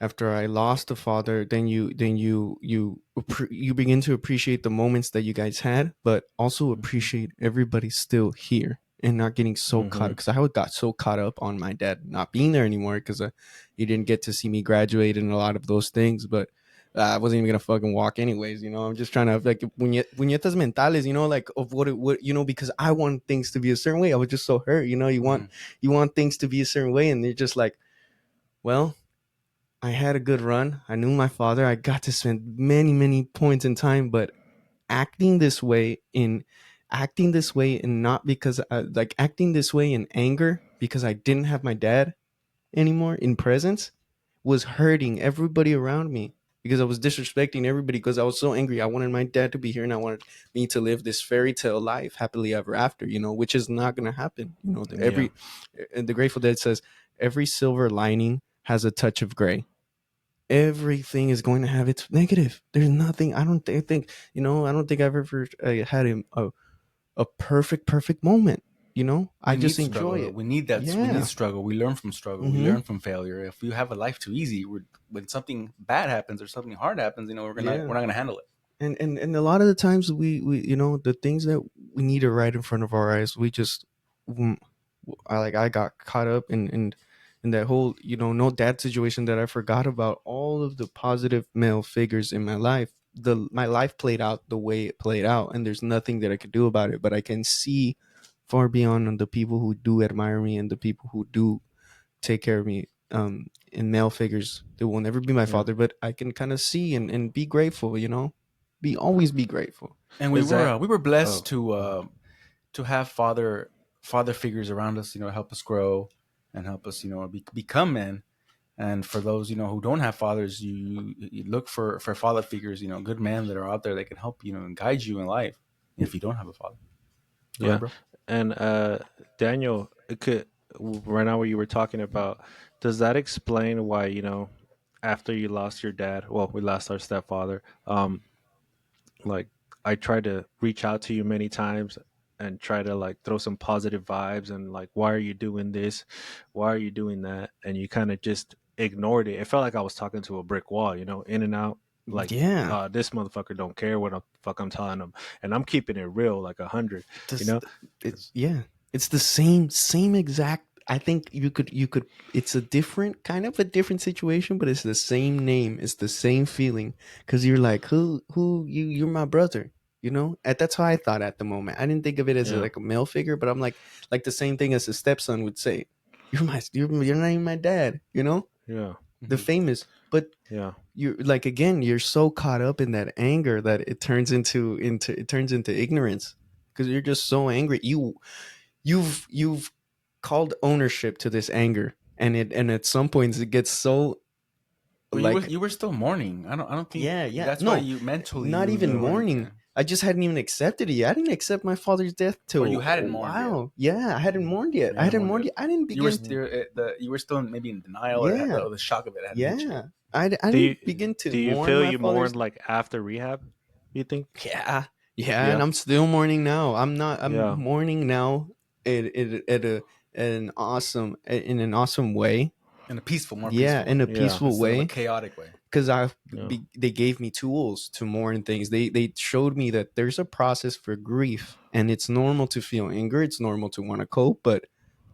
after I lost a father, then you begin to appreciate the moments that you guys had, but also appreciate everybody still here and not getting so caught up, Mhm. because I got so caught up on my dad not being there anymore, because he didn't get to see me graduate and a lot of those things. But I wasn't even gonna fucking walk anyways. I'm just trying to, like, puñetas mentales, like, of what because I want things to be a certain way. I was just so hurt. You want things to be a certain way, and they're just like, well, I had a good run. I knew my father. I got to spend many, many points in time, but acting this way in not because like acting this way in anger because I didn't have my dad anymore in presence was hurting everybody around me, because I was disrespecting everybody because I was so angry. I wanted my dad to be here, and I wanted me to live this fairy tale life happily ever after, which is not going to happen. Yeah. And the Grateful Dead says every silver lining has a touch of gray. Everything is going to have its negative. There's nothing. I don't think I don't think I've ever had a perfect moment. I We just need enjoy struggle, though. it. We need that. We need Yeah. struggle. We learn from struggle. We Mm-hmm. learn from failure. If we have a life too easy, when something bad happens or something hard happens, Yeah. we're not gonna handle it. And a lot of the times we the things that we need to right in front of our eyes, we just mm, I got caught up in that whole no dad situation, that I forgot about all of the positive male figures in my life. My life played out the way it played out, and there's nothing that I could do about it, but I can see far beyond on the people who do admire me and the people who do take care of me, in male figures. They will never be my Yeah. father, but I can kind of see and be grateful, always be grateful. And Is that? we were blessed Oh, to have father figures around us, help us grow and help us, become men. And for those who don't have fathers, you look for father figures, good men that are out there that can help and guide you in life. If you don't have a father, go ahead, yeah. bro. And Daniel, it could right now what you were talking about. Does that explain why after you lost your dad? Well, we lost our stepfather. Like I tried to reach out to you many times and try to like throw some positive vibes and like, why are you doing this? Why are you doing that? And you kind of just ignored it. It felt like I was talking to a brick wall, in and out. Like, Yeah. this motherfucker don't care what the fuck I'm telling him, and I'm keeping it real, like 100. You This know, it's Yeah, it's the same exact. I think you could it's a different kind of a different situation, but it's the same name, it's the same feeling, because you're like, who you're my brother. That's how I thought at the moment. I didn't think of it as yeah, like a male figure, but I'm like the same thing as a stepson would say. You're not even my dad. yeah, The Hmm. famous. But yeah, you're like, again, you're so caught up in that anger that it turns into ignorance, because you're just so angry. You've called ownership to this anger, and at some points it gets so, But you were like, you were still mourning. I don't think yeah, that's why no, you mentally not you even were already, yeah. mourning. I just hadn't even accepted it yet. I didn't accept my father's death Or you till a hadn't mourned yet. while. Yeah, I hadn't mourned yet. You I hadn't hadn't mourned mourned yet. yet. I didn't You were begin. mm. still you were still maybe in denial, or, Yeah, or the shock of it hadn't hit you. yeah. I Do you didn't begin to do you mourn feel my you father's. mourned like after rehab? You think? Yeah, yeah, and Yeah, I'm still mourning now. I'm yeah, mourning now in an awesome way. In a peaceful, more Yeah, peaceful way, in a yeah, peaceful instead of a way. chaotic way. Because yeah. they gave me tools to mourn things. They showed me that there's a process for grief, and it's normal to feel anger. It's normal to want to cope, but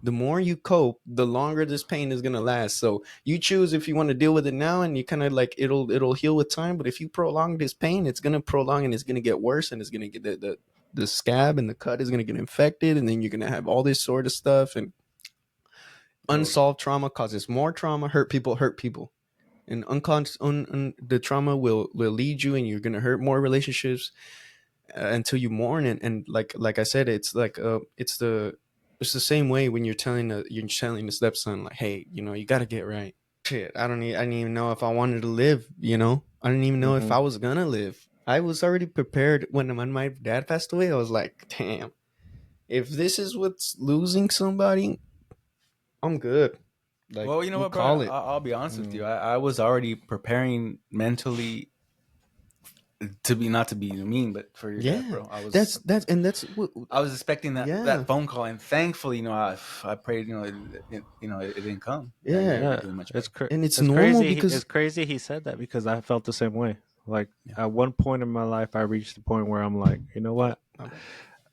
the more you cope, the longer this pain is gonna last. So you choose if you want to deal with it now, and you kind of like it'll heal with time. But if you prolong this pain, it's gonna prolong, and it's gonna get worse, and it's gonna get the scab and the cut is gonna get infected, and then you're gonna have all this sort of stuff. And Bro, unsolved trauma causes more trauma. Hurt people, and the trauma will lead you, and you're gonna hurt more relationships, until you mourn. And like I said, it's the same way when you're telling the stepson, like, hey, you got to get right. Shit, I didn't even know if I wanted to live. I didn't even know if Mm-hmm. I was gonna live. I was already prepared when my dad passed away. I was like, damn, if this is what's losing somebody, I'm good. Like, well, you know we'll what, bro? call it. I'll be honest with Mm. you. I was already preparing mentally to be, not to be mean, but for your dad, Yeah, bro. I was that's what. I was expecting Yeah, that phone call, and thankfully, I prayed, it didn't come. Yeah, you're yeah, Yeah, doing much it's better. and it's it's normal crazy. because It's crazy he said that because I felt the same way. Like Yeah, at one point in my life, I reached the point where I'm like, you know what? my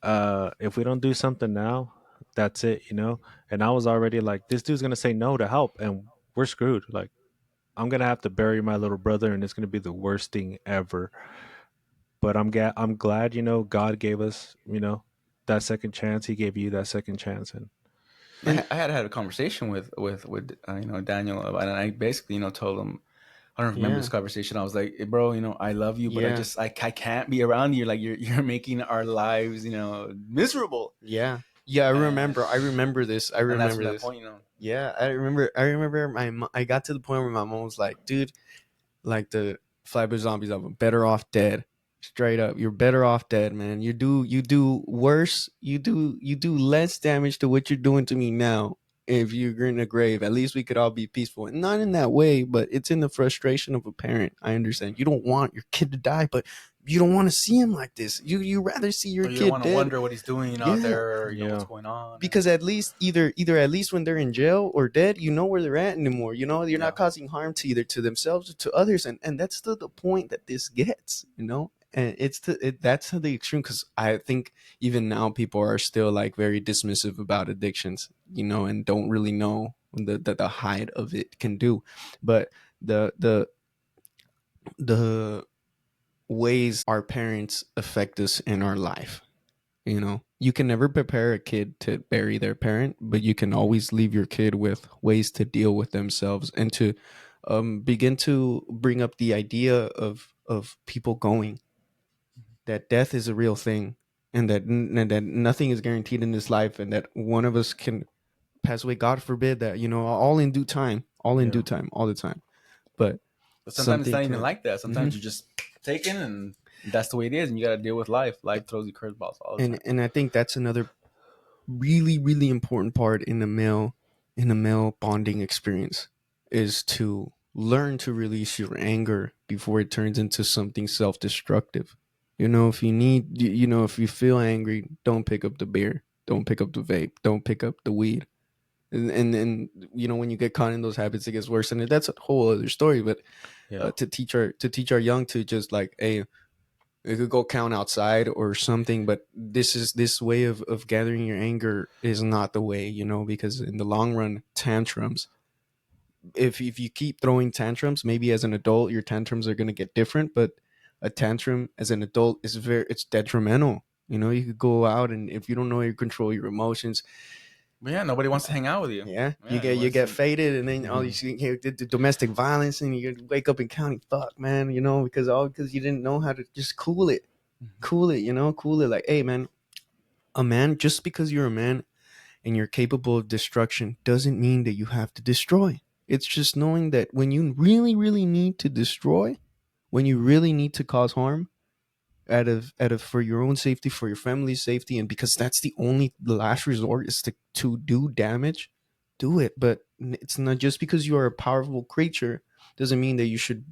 bad. If we don't do something now, that's it. And I was already like, this dude's gonna say no to help, and we're screwed. Like I'm gonna have to bury my little brother, and it's gonna be the worst thing ever. But I'm glad, God gave us, that second chance. He gave you that second chance, and And I had a conversation with Daniel, and I basically told him, I don't remember yeah, this conversation. I was like, "Hey, bro, I love you, but yeah, I can't be around you. Like you're making our lives miserable." yeah, yeah. I And remember. I remember this. I and that's remember from that this. point, Yeah, I remember. I remember. I got to the point where my mom was like, "Dude, like the Flatbush Zombies album, better off dead. Straight up, you're better off dead, man. You do worse. You do less damage to what you're doing to me now. If you're in a grave, at least we could all be peaceful. And not in that way, but it's in the frustration of a parent. I understand. You don't want your kid to die, but you don't want to see him like this. You rather see your Or you don't kid want to dead. wonder what he's doing out Yeah. there, or you know Yeah. what's going on. Because at least either at least when they're in jail or dead, you know where they're at anymore. You know, you're Yeah. not causing harm to either to themselves or to others, and that's the point that this gets. You know, and that's the extreme, because I think even now people are still like very dismissive about addictions. You know, and don't really know the height of it can do, but the ways our parents affect us in our life. You know, you can never prepare a kid to bury their parent, but you can always leave your kid with ways to deal with themselves and to begin to bring up the idea of people going, that death is a real thing, and that nothing is guaranteed in this life, and that one of us can pass away. God forbid that, you know, all in due time, all in Yeah. due time, all the time. But But sometimes it's something not even can, like that. Sometimes you just taken, and that's the way it is, and you got to deal with life. Life throws you curveballs all the time. and I think that's another really really important part in the male bonding experience, is to learn to release your anger before it turns into something self-destructive. You know, if you need, you know, if you feel angry, don't pick up the beer, don't pick up the vape, don't pick up the weed. And you know, when you get caught in those habits, it gets worse, and that's a whole other story. But Yeah. to teach our young to just like, hey, we could go count outside or something, but this way of gathering your anger is not the way, you know, because in the long run, tantrums, if you keep throwing tantrums, maybe as an adult your tantrums are going to get different, but a tantrum as an adult is it's detrimental. You know, you could go out, and if you don't know how to control your emotions, But yeah, nobody wants to hang out with you. yeah, you Yeah, get faded, and then all you Mhm. see here, the domestic violence, and you wake up in county, fuck, man, you know, because you didn't know how to just cool it, you know, cool it. Like, hey, man, a man, just because you're a man and you're capable of destruction doesn't mean that you have to destroy. It's just knowing that when you really, really need to destroy, when you really need to cause harm, out of for your own safety, for your family's safety, and because that's the last resort is to do damage, do it. But it's not just because you are a powerful creature doesn't mean that you should,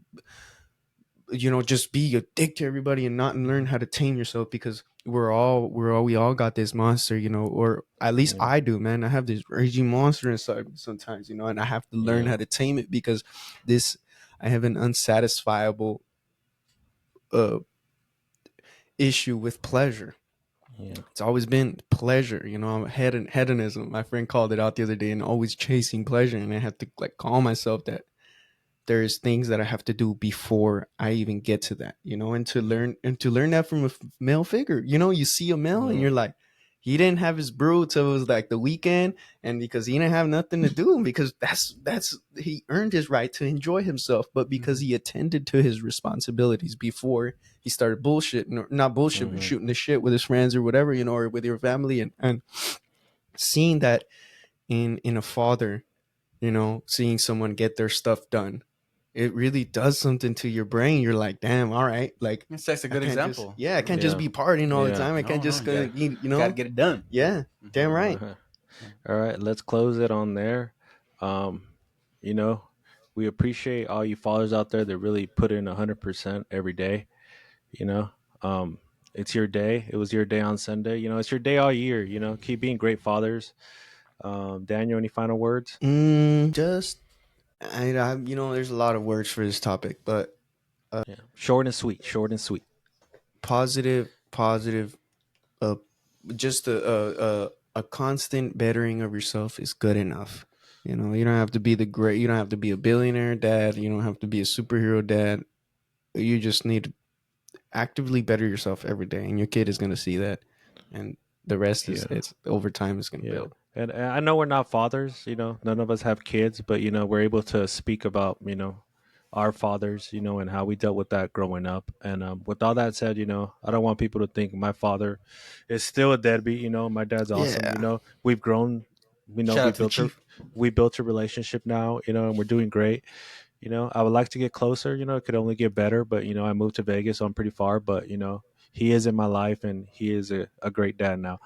you know, just be a dick to everybody and not learn how to tame yourself, because we all got this monster, you know, or at least Yeah. I do, man. I have this raging monster inside me sometimes, you know, and I have to learn Yeah. how to tame it, because this I have an unsatisfiable uh issue with pleasure. Yeah. It's always been pleasure, you know. I'm hedonism. My friend called it out the other day, and always chasing pleasure, and I have to like calm myself that there's things that I have to do before I even get to that, you know, and to learn that from a male figure. You know, you see a male and Yeah. you're like, he didn't have his brew till it was like the weekend, and because he didn't have nothing to do, because that's he earned his right to enjoy himself, but because he attended to his responsibilities before he started bullshitting, or not bullshit, but Mhm. shooting the shit with his friends or whatever, you know, or with your family, and seeing that in a father, you know, seeing someone get their stuff done, it really does something to your brain. You're like, damn, all right, like It sets a I good can't just, example. yeah, I can't just Yeah. be partying all the Yeah. time. I can't No, just go, you got to know, get it done. yeah, damn right. All right, let's close it on there. Um, you know, we appreciate all you fathers out there that really put in 100% every day. You know, um, it's your day. It was your day on Sunday. You know, it's your day all year. You know, keep being great fathers. Daniel, any final words? Just you know, there's a lot of words for this topic, but Yeah, short and sweet. Short and sweet. positive, uh, just a constant bettering of yourself is good enough. You know, you don't have to be you don't have to be a billionaire dad. You don't have to be a superhero dad. You just need to actively better yourself every day, and your kid is going to see that, and the rest is, Yeah. it's over time is going to Yeah. build. And I know we're not fathers, you know, none of us have kids, but, you know, we're able to speak about, you know, our fathers, you know, and how we dealt with that growing up. And with all that said, you know, I don't want people to think my father is still a deadbeat. You know, my dad's awesome. You Yeah. know, we've grown. You know, Shout out to the chief. we built a relationship now. You know, and we're doing great. You know, I would like to get closer. You know, it could only get better. But you know, I moved to Vegas, so I'm pretty far. But you know, he is in my life, and he is a great dad now.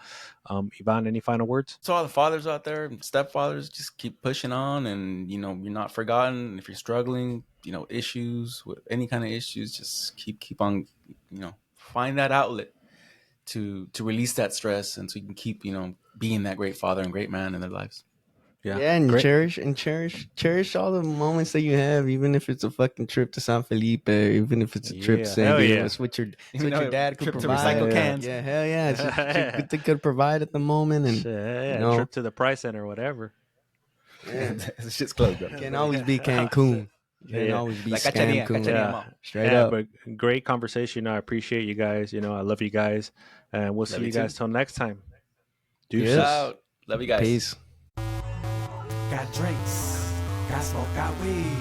Ivan, any final words? So all the fathers out there, stepfathers, just keep pushing on, and you know you're not forgotten. If you're struggling, you know issues with any kind of issues, just keep on find that outlet to release that stress, and so you can keep being that great father and great man in their lives. Yeah, and Great. cherish all the moments that you have, even if it's a fucking trip to San Felipe, even if it's a trip to Yeah, San hell Diego. yeah. It's what your Even though dad could trip to provide. recycle cans. Yeah, hell yeah. It's just what your good thing could provide at the moment, and Shit, you yeah, know, trip to the Price Center or whatever. This shit's closed, bro. can't always be Cancun. Can't Yeah. always be La cachanilla, Cancun. cachanilla. Yeah, Mom. Straight yeah, up. but great conversation. I appreciate you guys. I love you guys, and we'll see you you guys too. till next time. Yes. Deuces. Out. Love you guys. Peace. Got drinks, got smoke, got weed,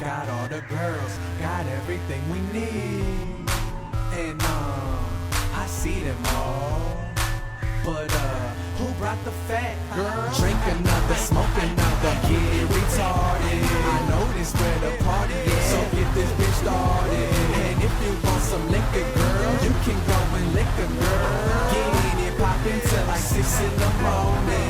got all the girls, got everything we need. And I see them all, but who brought the fat? Girl, drink another, smoke another, get retarded. I know this where the party is, so get this bitch started. And if you want some liquor, girl, you can go and lick a girl. Get it poppin' till like 6 in the morning.